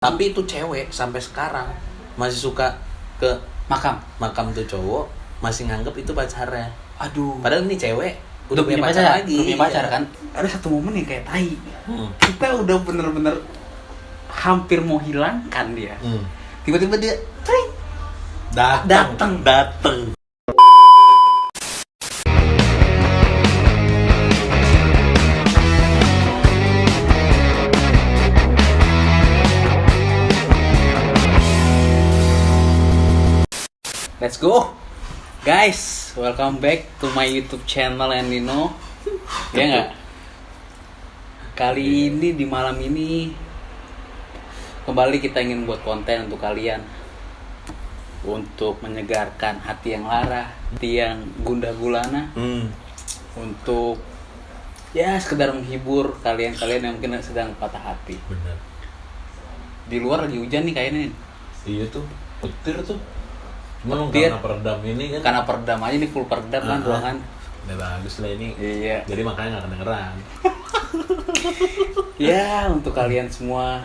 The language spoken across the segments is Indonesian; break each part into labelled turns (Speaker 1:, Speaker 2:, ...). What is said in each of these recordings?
Speaker 1: Tapi itu cewek sampai sekarang masih suka ke makam tuh cowok, masih nganggep itu pacarnya.
Speaker 2: Aduh.
Speaker 1: Padahal ini cewek
Speaker 2: Udah punya pacar lagi. Udah punya pacar
Speaker 1: iya.
Speaker 2: kan. Ada satu momen yang kayak tai. Kita udah bener-bener hampir mau hilangkan dia. Tiba-tiba dia tring, datang. Let's go, guys. Welcome back to my YouTube channel Endino. Ya nggak? Kali ini di malam ini kembali kita ingin buat konten untuk kalian, untuk menyegarkan hati yang lara, hati yang gundah gulana, untuk ya sekedar menghibur kalian yang mungkin sedang patah hati.
Speaker 1: Bener.
Speaker 2: Di luar lagi hujan nih kayaknya.
Speaker 1: Iya tuh, petir tuh. Cuman
Speaker 2: Petir.
Speaker 1: karena peredam ini kan.
Speaker 2: Karena peredam aja nih, full peredam kan ruangan.
Speaker 1: Udah bagus lah ini.
Speaker 2: Iya.
Speaker 1: Jadi makanya nggak kedengeran.
Speaker 2: Ya, untuk kalian semua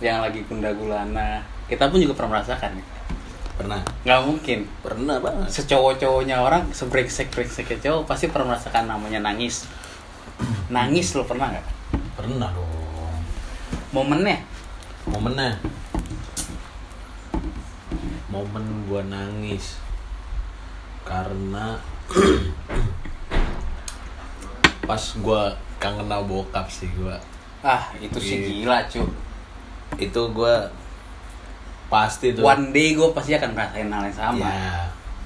Speaker 2: yang lagi gundah gulana, kita pun juga pernah merasakan.
Speaker 1: Pernah.
Speaker 2: Nggak mungkin.
Speaker 1: Pernah banget.
Speaker 2: Secowok-cowoknya orang, sebrengsek-brengseknya cowok pasti pernah merasakan namanya nangis. Nangis lo pernah nggak?
Speaker 1: Pernah dong.
Speaker 2: Momennya?
Speaker 1: Momen gua nangis karena pas gua kangen sama bokap sih gua.
Speaker 2: Ah, itu sih gila cu.
Speaker 1: Itu gua pasti tuh.
Speaker 2: One day gue pasti akan merasain hal yang sama.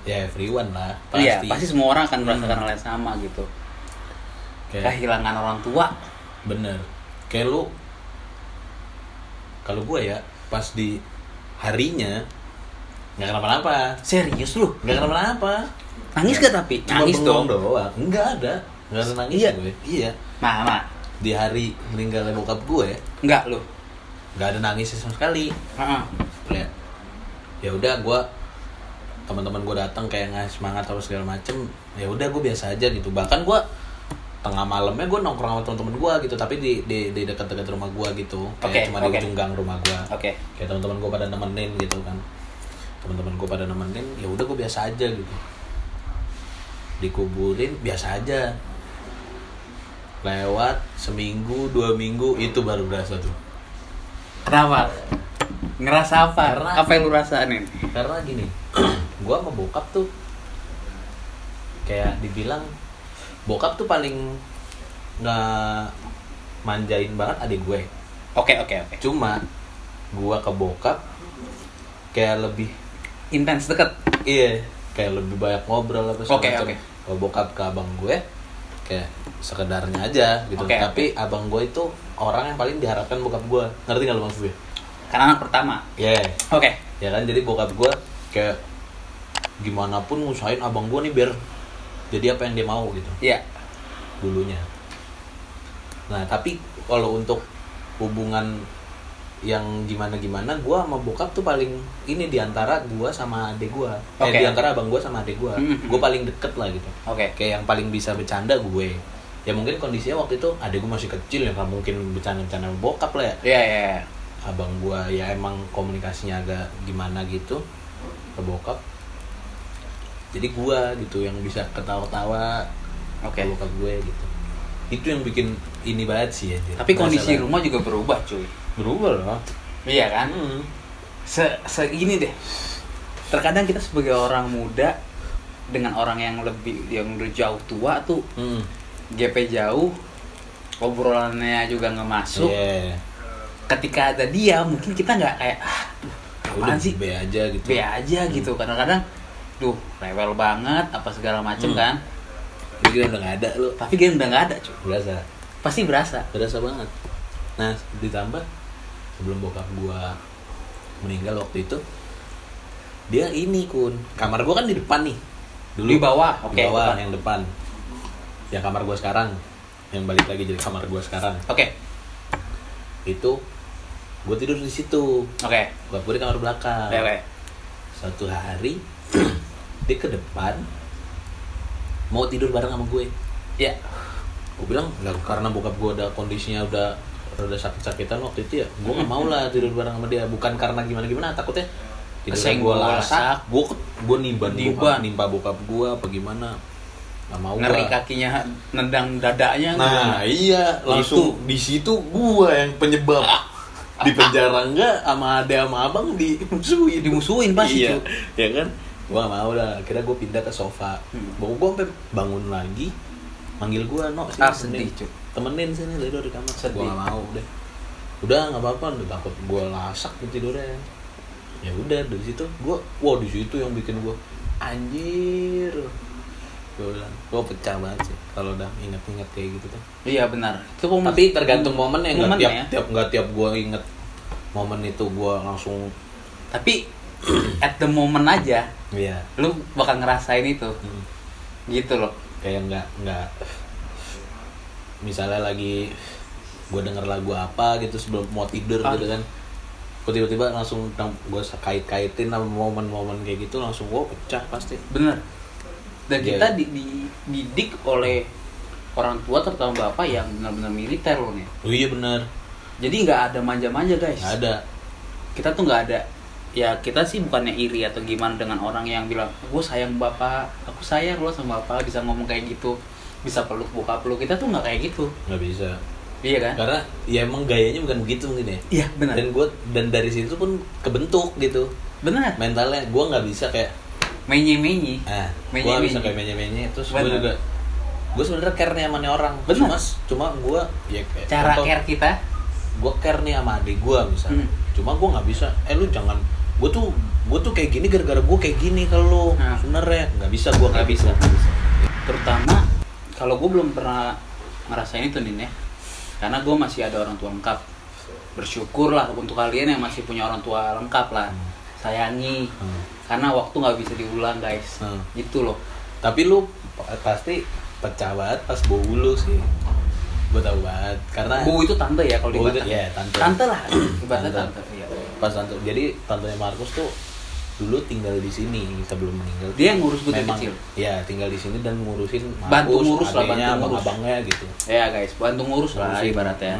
Speaker 1: Ya everyone lah. Pasti.
Speaker 2: Iya, pasti semua orang akan merasakan hal yang sama gitu. Kehilangan orang tua.
Speaker 1: Bener. Kayak lu, kalau gua ya pas di harinya nggak kenapa-napa.
Speaker 2: Serius lu?
Speaker 1: Nggak kenapa-napa.
Speaker 2: Nangis gak tapi?
Speaker 1: Cuma
Speaker 2: Nangis dong.
Speaker 1: doang. Nggak ada nangis
Speaker 2: Iya.
Speaker 1: gue. Iya.
Speaker 2: Mama.
Speaker 1: Di hari meninggalnya bokap gue
Speaker 2: Enggak lu.
Speaker 1: nggak ada nangis sama sekali.
Speaker 2: Heeh.
Speaker 1: Ya udah gue, teman-teman gue datang kayak ngasih semangat atau segala macem. Ya udah gue biasa aja gitu. Bahkan gue tengah malamnya gue nongkrong sama teman-teman gue gitu, tapi di dekat-dekat rumah gue gitu. Kayak cuma di ujung gang rumah gue. Kayak teman-teman gue pada nemenin gitu kan. Teman-teman gue pada nemenin, ya udah gue biasa aja gitu. Dikuburin biasa aja. Lewat seminggu, 2 minggu itu baru berasa tuh.
Speaker 2: Kenapa? Ngerasa apa?
Speaker 1: Karena-
Speaker 2: Apa yang lu rasain?
Speaker 1: Karena gini, gue sama bokap tuh kayak dibilang bokap tuh paling nggak manjain banget adik gue.
Speaker 2: Oke.
Speaker 1: Cuma gue ke bokap kayak lebih
Speaker 2: Intens deket.
Speaker 1: iya, kayak lebih banyak ngobrol apa segala macam.
Speaker 2: Oke.
Speaker 1: Kalau bokap ke abang gue kayak sekedarnya aja gitu. Tapi abang gue itu orang yang paling diharapkan bokap gue. Ngerti nggak lu maksud gue?
Speaker 2: Karena anak pertama.
Speaker 1: Iya.
Speaker 2: Oke.
Speaker 1: Ya kan, jadi bokap gue kayak gimana pun ngusahain abang gue nih biar jadi apa yang dia mau gitu
Speaker 2: Iya.
Speaker 1: dulunya. Nah tapi kalau untuk hubungan yang gimana gue sama bokap tuh paling ini diantara gue sama adik gue. Diantara abang gue sama adik gue. Gue paling deket lah gitu. Kayak yang paling bisa bercanda gue. Ya mungkin kondisinya waktu itu adik gue masih kecil ya, nggak mungkin bercanda-bercanda sama bokap lah ya.
Speaker 2: Iya.
Speaker 1: Abang gua ya emang komunikasinya agak gimana gitu ke bokap. Jadi gua gitu yang bisa ketawa-tawa ke bokap gue gitu. Itu yang bikin ini banget sih ya.
Speaker 2: Tapi kondisi rumah juga berubah cuy.
Speaker 1: Berubah loh.
Speaker 2: Iya kan? Segini deh. Terkadang kita sebagai orang muda dengan orang yang udah jauh tua tuh, GP jauh, obrolannya juga nggak masuk.
Speaker 1: Yeah.
Speaker 2: Ketika ada dia, mungkin kita nggak kayak apaan sih?
Speaker 1: B aja gitu.
Speaker 2: Kadang-kadang, rewel banget, apa segala macem kan.
Speaker 1: Tapi dia udah nggak ada lo.
Speaker 2: Tapi dia udah nggak ada cuy.
Speaker 1: Berasa.
Speaker 2: Pasti berasa.
Speaker 1: Berasa banget. Nah ditambah sebelum bokap gua meninggal waktu itu, dia ini kamar gua kan di depan nih. Dulu
Speaker 2: Di bawah.
Speaker 1: Di bawah yang depan. Ya kamar gua sekarang. Yang balik lagi jadi kamar gua sekarang. Itu gue tidur di situ. Gue di kamar belakang. Suatu hari dia ke depan mau tidur bareng sama gue.
Speaker 2: Iya.
Speaker 1: Gue bilang nggak, karena bokap gue udah kondisinya udah rada sakit-sakitan waktu itu ya, gue nggak mau lah tidur bareng sama dia. Bukan karena gimana takutnya tidak gue lasak, gue nimpa bokap gue apa gimana, nggak mau.
Speaker 2: Ngeri kakinya nendang dadanya.
Speaker 1: Nah iya, langsung di situ gue yang penyebab. Di penjara enggak, sama ade sama abang
Speaker 2: dimusuhin pasti.
Speaker 1: Iya, ya kan. Gue gak mau lah, akhirnya gue pindah ke sofa. Bawa gue sampai bangun lagi, manggil gue, no sini temenin sini tidur di kamar. Gue gak mau udah nggak apa-apa, udah takut gue lasak tidurnya. Ya udah dari situ gue, di situ yang bikin gue anjir. Gue bilang, gue pecah banget sih kalau udah inget-inget kayak gitu tuh.
Speaker 2: Iya benar. Itu
Speaker 1: tapi tergantung momennya, nggak tiap gue inget momen itu gue langsung.
Speaker 2: Tapi at the moment aja,
Speaker 1: iya,
Speaker 2: lu bakal ngerasain itu, gitu loh.
Speaker 1: Kayak nggak. Misalnya lagi gue denger lagu apa gitu sebelum mau tidur gitu kan, gue tiba-tiba langsung gue kait-kaitin sama momen-momen kayak gitu, langsung gue pecah pasti.
Speaker 2: Bener. Dan kita dididik oleh orang tua terutama bapak yang benar-benar militer loh nih.
Speaker 1: Oh iya benar.
Speaker 2: Jadi nggak ada manja-manja guys.
Speaker 1: Nggak ada.
Speaker 2: Kita tuh nggak ada. Ya kita sih bukannya iri atau gimana dengan orang yang bilang, gue sayang bapak, aku sayang lo sama bapak, bisa ngomong kayak gitu, bisa peluk bokap lo. Kita tuh nggak kayak gitu.
Speaker 1: Nggak bisa.
Speaker 2: Iya kan?
Speaker 1: Karena ya emang gayanya bukan begitu mungkin ya.
Speaker 2: Iya benar.
Speaker 1: Dan dari situ pun kebentuk gitu.
Speaker 2: Benar.
Speaker 1: Mentalnya gue nggak bisa kayak
Speaker 2: menye-menye.
Speaker 1: Gue bisa kayak menye-menye. Terus gue juga, gue sebenarnya care nih sama nih orang. Cuma gue ya kayak
Speaker 2: cara care kita.
Speaker 1: Gue care nih sama adik gue misalnya. Cuma gue nggak bisa. Lu jangan. Gue tuh kayak gini gara-gara gue kayak gini kalau sebenarnya nggak bisa. Gue nggak bisa.
Speaker 2: Terutama kalau gue belum pernah ngerasain itu nih ya. Karena gue masih ada orang tua lengkap. Bersyukur lah untuk kalian yang masih punya orang tua lengkap lah. Sayangi. Karena waktu nggak bisa diulang guys. Gitu loh.
Speaker 1: Tapi lu pasti pecah banget pas bau lu sih. Gue tahu banget. Karena
Speaker 2: bau itu tante ya kalau di Batak.
Speaker 1: Iya,
Speaker 2: tante lah. Ibaratnya tante. Iya.
Speaker 1: Pas tante. Jadi tantenya Markus tuh dulu tinggal di sini sebelum meninggal.
Speaker 2: Dia ngurus gue dari kecil.
Speaker 1: Iya, tinggal di sini dan ngurusin Markus,
Speaker 2: bantu ngurus lah,
Speaker 1: abang-abangnya gitu.
Speaker 2: Ya guys, bantu ngurus lah ibaratnya.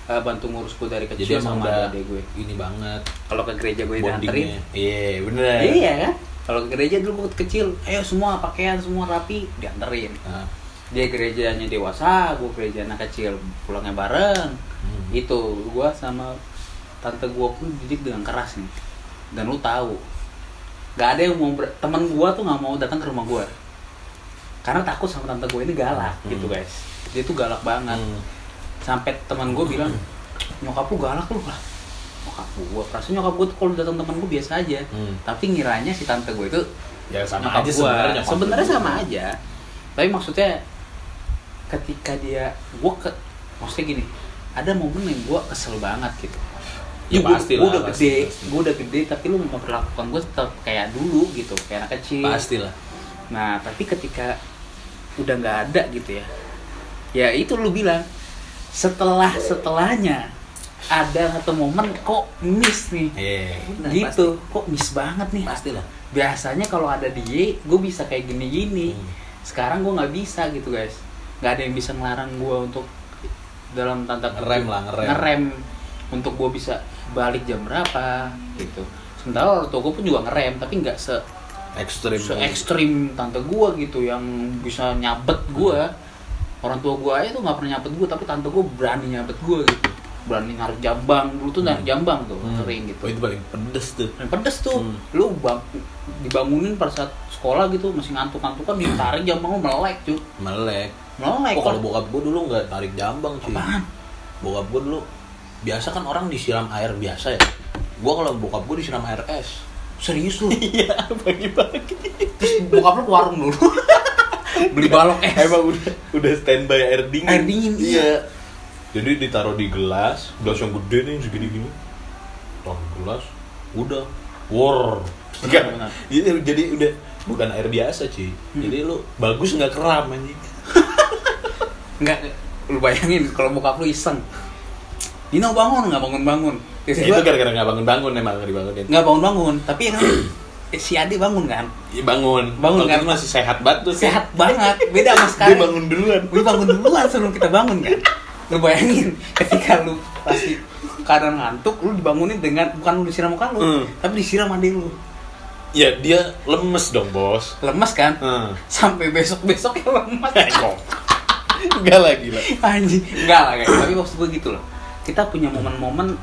Speaker 2: Bantu ngurus gue dari kecil.
Speaker 1: Jadi
Speaker 2: sama adik gue.
Speaker 1: Ini banget.
Speaker 2: Kalau ke gereja gue dianterin.
Speaker 1: Iya, bener.
Speaker 2: Iya kan? Kalau ke gereja dulu gue kecil, ayo semua pakaian semua rapi, dianterin. Dia gerejanya dewasa, gue gereja anak kecil, pulangnya bareng. Itu gue sama tante gue pun didik dengan keras nih. Dan lu tahu, gak ada yang mau teman gue tuh nggak mau datang ke rumah gue karena takut sama tante gue ini galak gitu guys. Dia tuh galak banget. Sampai teman gue bilang, nyokap lu galak lu lah. Nyokap gue, perasaan nyokap gue tuh kalau datang teman gue biasa aja. Tapi ngiranya si tante gue itu
Speaker 1: ya sama
Speaker 2: nyokap
Speaker 1: aja
Speaker 2: gue. Sebenarnya sama aja. Tapi maksudnya ketika dia maksudnya gini, ada momen yang gue kesel banget gitu.
Speaker 1: Ya pasti lah.
Speaker 2: Gue udah gede tapi lu memperlakukan gue tetap kayak dulu gitu, kayak anak kecil.
Speaker 1: Pastilah.
Speaker 2: Nah tapi ketika udah nggak ada gitu ya, ya itu lu bilang setelahnya ada satu momen kok miss nih. Gitu, pasti. Kok miss banget nih.
Speaker 1: Pastilah.
Speaker 2: Biasanya kalau ada dia, gue bisa kayak gini-gini. Sekarang gue nggak bisa gitu guys. Nggak ada yang bisa ngelarang gue untuk dalam tanda ngerem untuk gue bisa balik jam berapa gitu. Sementara orang tua gue pun juga ngerem, tapi nggak se ekstrim tante gue gitu yang bisa nyabet gue. Orang tua gue aja tuh nggak pernah nyabet gue, tapi tante gue berani nyabet gue gitu. Berani narik jambang, dulu tuh narik jambang tuh sering gitu.
Speaker 1: Oh itu paling pedes tuh.
Speaker 2: Paling pedes tuh. Lu dibangunin pada saat sekolah gitu masih ngantuk-ngantukan, ditarik jambang lu melek cuy.
Speaker 1: Melek.
Speaker 2: Oh
Speaker 1: kalau bokap gue dulu nggak tarik jambang cuy.
Speaker 2: Apaan?
Speaker 1: Bokap gue dulu biasa kan orang disiram air biasa ya. Gue kalau bokap gue disiram air es.
Speaker 2: Serius lu?
Speaker 1: Iya, pagi-pagi.
Speaker 2: Terus bokap lu ke warung dulu. Beli balok es.
Speaker 1: Emang udah standby air dingin.
Speaker 2: Air dingin.
Speaker 1: Iya. Jadi ditaruh di gelas yang gede nih segini-gini. Taruh gelas, udah. Wor.
Speaker 2: Benar.
Speaker 1: Jadi udah bukan air biasa, cuy. Jadi lu bagus enggak keram anjing.
Speaker 2: Enggak, lu bayangin kalau bokap lu iseng. Dino bangun, enggak bangun-bangun.
Speaker 1: Itu gara-gara enggak bangun-bangun emang enggak dibangunin.
Speaker 2: Enggak bangun-bangun, tapi yang si Adi bangun kan?
Speaker 1: Iya bangun kan? Masih sehat banget tuh.
Speaker 2: Sehat banget, beda sama sekarang.
Speaker 1: Dia bangun duluan.
Speaker 2: Gue bangun duluan sebelum kita bangun kan? Lu bayangin ketika lu pasti keadaan ngantuk, lu dibangunin dengan bukan lu disiram muka lu, tapi disiram mandi lu.
Speaker 1: Ya dia lemes dong bos.
Speaker 2: Lemes kan? Sampai besok-besoknya lemes.
Speaker 1: Enggak lagi lah.
Speaker 2: Anjing, enggak lah kayak. Tapi maksud gue gitu loh. Kita punya momen-momen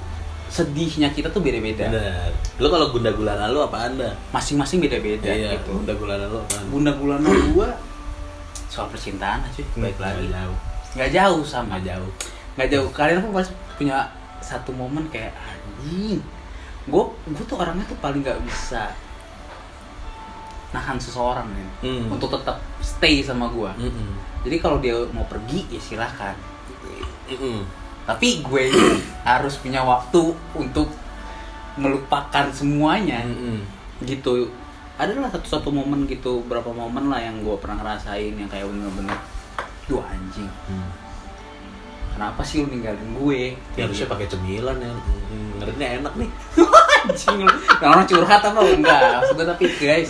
Speaker 2: sedihnya kita tuh beda-beda.
Speaker 1: Benar. Lu kalau gunda gulana lu apa Anda?
Speaker 2: Masing-masing beda-beda gitu.
Speaker 1: Gunda gulana lu apa?
Speaker 2: Gunda gulana gua soal percintaan aja, baik lagi. Nggak jauh sama. Nggak jauh. Kalian pun pasti punya satu momen kayak anjing. Gue tuh orangnya tuh paling nggak bisa nahan seseorang nih untuk tetap stay sama gue. Jadi kalau dia mau pergi ya silahkan. Tapi gue harus punya waktu untuk melupakan semuanya. Gitu. Adalah satu momen gitu, berapa momen lah yang gue pernah ngerasain yang kayak bener-bener duh anjing. Kenapa sih lu ninggalin gue?
Speaker 1: Ya harusnya pakai cemilan ya. Ngerinya enak nih.
Speaker 2: Anjing lu. Orang curhat apa enggak? Maksud gue tapi guys,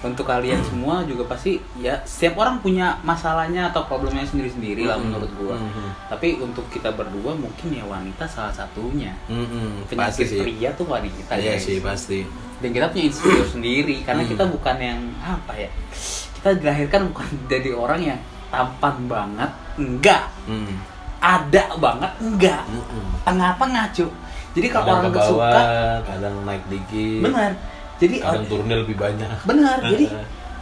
Speaker 2: untuk kalian semua juga pasti ya setiap orang punya masalahnya atau problemnya sendiri-sendiri lah menurut gua. Tapi untuk kita berdua mungkin ya wanita salah satunya. Penyakit pria tuh wanita.
Speaker 1: Iya sih pasti.
Speaker 2: Dan kita punya insecure sendiri karena kita bukan yang apa ya? Kita dilahirkan bukan jadi orang yang tampan banget, enggak. Ada banget, enggak. Tengah-tengah, cuy. Jadi kalau orang
Speaker 1: ke bawah,
Speaker 2: suka,
Speaker 1: kadang naik dikit.
Speaker 2: benar. Jadi
Speaker 1: kadang turunnya lebih banyak.
Speaker 2: Benar. Jadi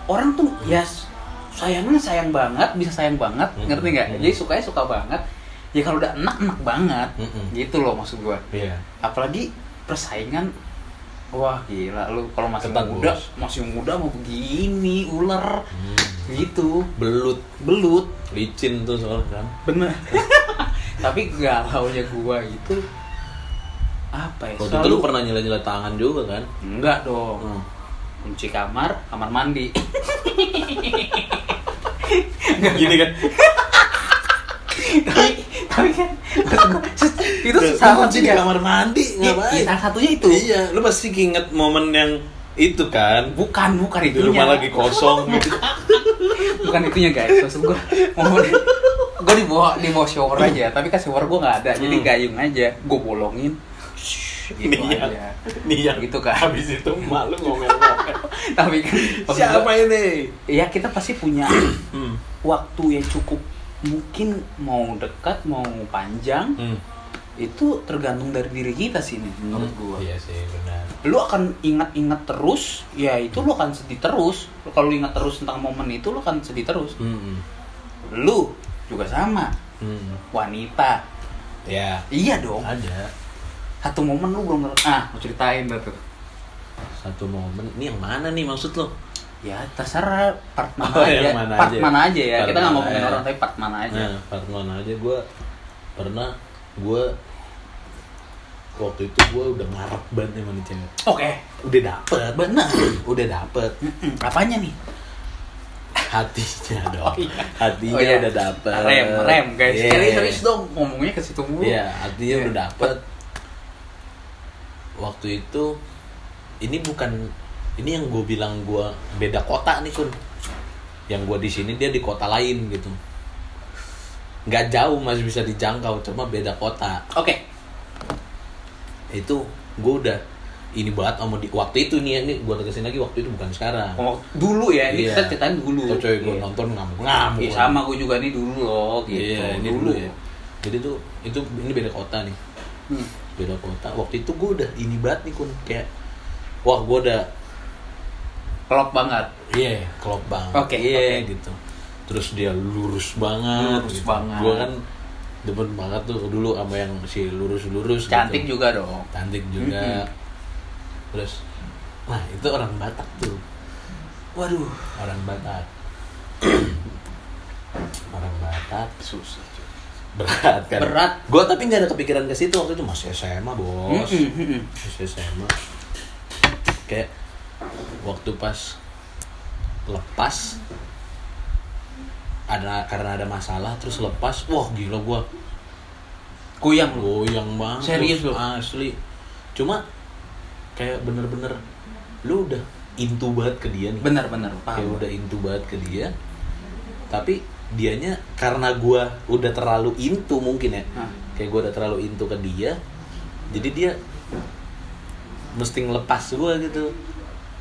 Speaker 2: orang tuh ya sayangnya sayang banget, bisa sayang banget, ngerti nggak? Jadi sukanya suka banget. Ya kalau udah enak banget, gitu loh maksud gua.
Speaker 1: Iya.
Speaker 2: Apalagi persaingan, wah gila lu kalau masih
Speaker 1: Ketat,
Speaker 2: muda,
Speaker 1: bos.
Speaker 2: masih muda mau begini ular, gitu.
Speaker 1: Belut, licin tuh soalnya kan.
Speaker 2: Bener. Tapi galaunya gua itu apa ya?
Speaker 1: Waktu itu lu pernah nyela-nyela tangan juga kan?
Speaker 2: Enggak dong. Kunci kamar mandi.
Speaker 1: Gini kan?
Speaker 2: tapi kan itu salah
Speaker 1: kunci di kamar mandi ngapain?
Speaker 2: Salah satunya itu.
Speaker 1: Iya, lu pasti inget momen yang itu kan?
Speaker 2: Bukan
Speaker 1: Di
Speaker 2: itunya.
Speaker 1: rumah lagi kosong gitu.
Speaker 2: Bukan itunya guys, maksud gue di bawah shower aja, tapi kan shower gue nggak ada, jadi gayung aja, gue bolongin, gitu aja.
Speaker 1: Niat.
Speaker 2: Gitu kan.
Speaker 1: Habis itu malu ngomel-ngomel.
Speaker 2: Tapi kan
Speaker 1: Siapa ini?
Speaker 2: ya kita pasti punya waktu yang cukup, mungkin mau dekat mau panjang, itu tergantung dari diri kita sih nih menurut gue.
Speaker 1: Iya sih benar.
Speaker 2: Lu akan ingat-ingat terus, ya itu lu akan sedih terus. Kalau lu ingat terus tentang momen itu, lu akan sedih terus. Lu juga sama. Wanita.
Speaker 1: Ya.
Speaker 2: Iya dong.
Speaker 1: Ada.
Speaker 2: Satu momen lu belum mau ceritain dah tuh.
Speaker 1: Satu momen. Ini yang mana nih maksud lo?
Speaker 2: Ya terserah part mana
Speaker 1: Oh,
Speaker 2: aja.
Speaker 1: yang mana
Speaker 2: Part
Speaker 1: aja.
Speaker 2: mana aja ya.
Speaker 1: Part
Speaker 2: Kita nggak
Speaker 1: mana
Speaker 2: ngomongin
Speaker 1: aja.
Speaker 2: orang, tapi part mana aja.
Speaker 1: Nah, part mana aja gue waktu itu gue udah ngarep banget sama nih cewek.
Speaker 2: Oke.
Speaker 1: Udah dapet.
Speaker 2: Bener.
Speaker 1: Udah dapet.
Speaker 2: Apanya nih?
Speaker 1: Hatinya dong.
Speaker 2: Oh, iya.
Speaker 1: Hatinya
Speaker 2: Oh, iya.
Speaker 1: udah dapet.
Speaker 2: Rem guys.
Speaker 1: Yeah.
Speaker 2: Serius dong ngomongnya ke situ mulu.
Speaker 1: Iya, hatinya
Speaker 2: Iya.
Speaker 1: udah dapet. Waktu itu ini yang gue bilang gue beda kota nih Kun. Yang gue di sini dia di kota lain gitu. Nggak jauh, masih bisa dijangkau, cuma beda kota.
Speaker 2: Oke.
Speaker 1: Itu gue udah ini banget sama waktu itu nih gue tegasin lagi, waktu itu bukan sekarang.
Speaker 2: Oh, dulu ya, ini
Speaker 1: Iya.
Speaker 2: kita ceritain dulu.
Speaker 1: Tuh coy gue
Speaker 2: Iya.
Speaker 1: nonton ngamuk-ngamuk.
Speaker 2: Iya, sama gue juga nih dulu loh gitu.
Speaker 1: Iya, ini dulu ya. Jadi tuh ini beda kota nih. Beda kota. Waktu itu gue udah ini banget nih Kun, kayak wah gue udah
Speaker 2: Klop banget.
Speaker 1: iya, klop banget.
Speaker 2: Oke,
Speaker 1: iya
Speaker 2: oke.
Speaker 1: gitu. Terus dia lurus banget.
Speaker 2: Lurus
Speaker 1: gitu.
Speaker 2: banget.
Speaker 1: Gue kan demen banget tuh dulu sama yang si lurus-lurus.
Speaker 2: Cantik
Speaker 1: gitu.
Speaker 2: juga dong.
Speaker 1: Cantik juga. Terus, nah itu orang Batak tuh.
Speaker 2: Waduh,
Speaker 1: Orang Batak. Orang Batak.
Speaker 2: susah.
Speaker 1: Berat kan?
Speaker 2: Berat.
Speaker 1: Gue tapi nggak ada kepikiran ke situ, waktu itu masih SMA bos. Masih SMA. Kayak waktu pas lepas karena ada masalah terus lepas, wah gila gue
Speaker 2: Goyang lu.
Speaker 1: goyang banget.
Speaker 2: Serius lu?
Speaker 1: Asli. Cuma kayak bener-bener lu udah into banget ke dia nih.
Speaker 2: Bener-bener,
Speaker 1: Kayak
Speaker 2: paham.
Speaker 1: udah into banget ke dia. Tapi dianya karena gue udah terlalu into mungkin ya, kayak gue udah terlalu into ke dia, jadi dia mesti ngelepas gue gitu.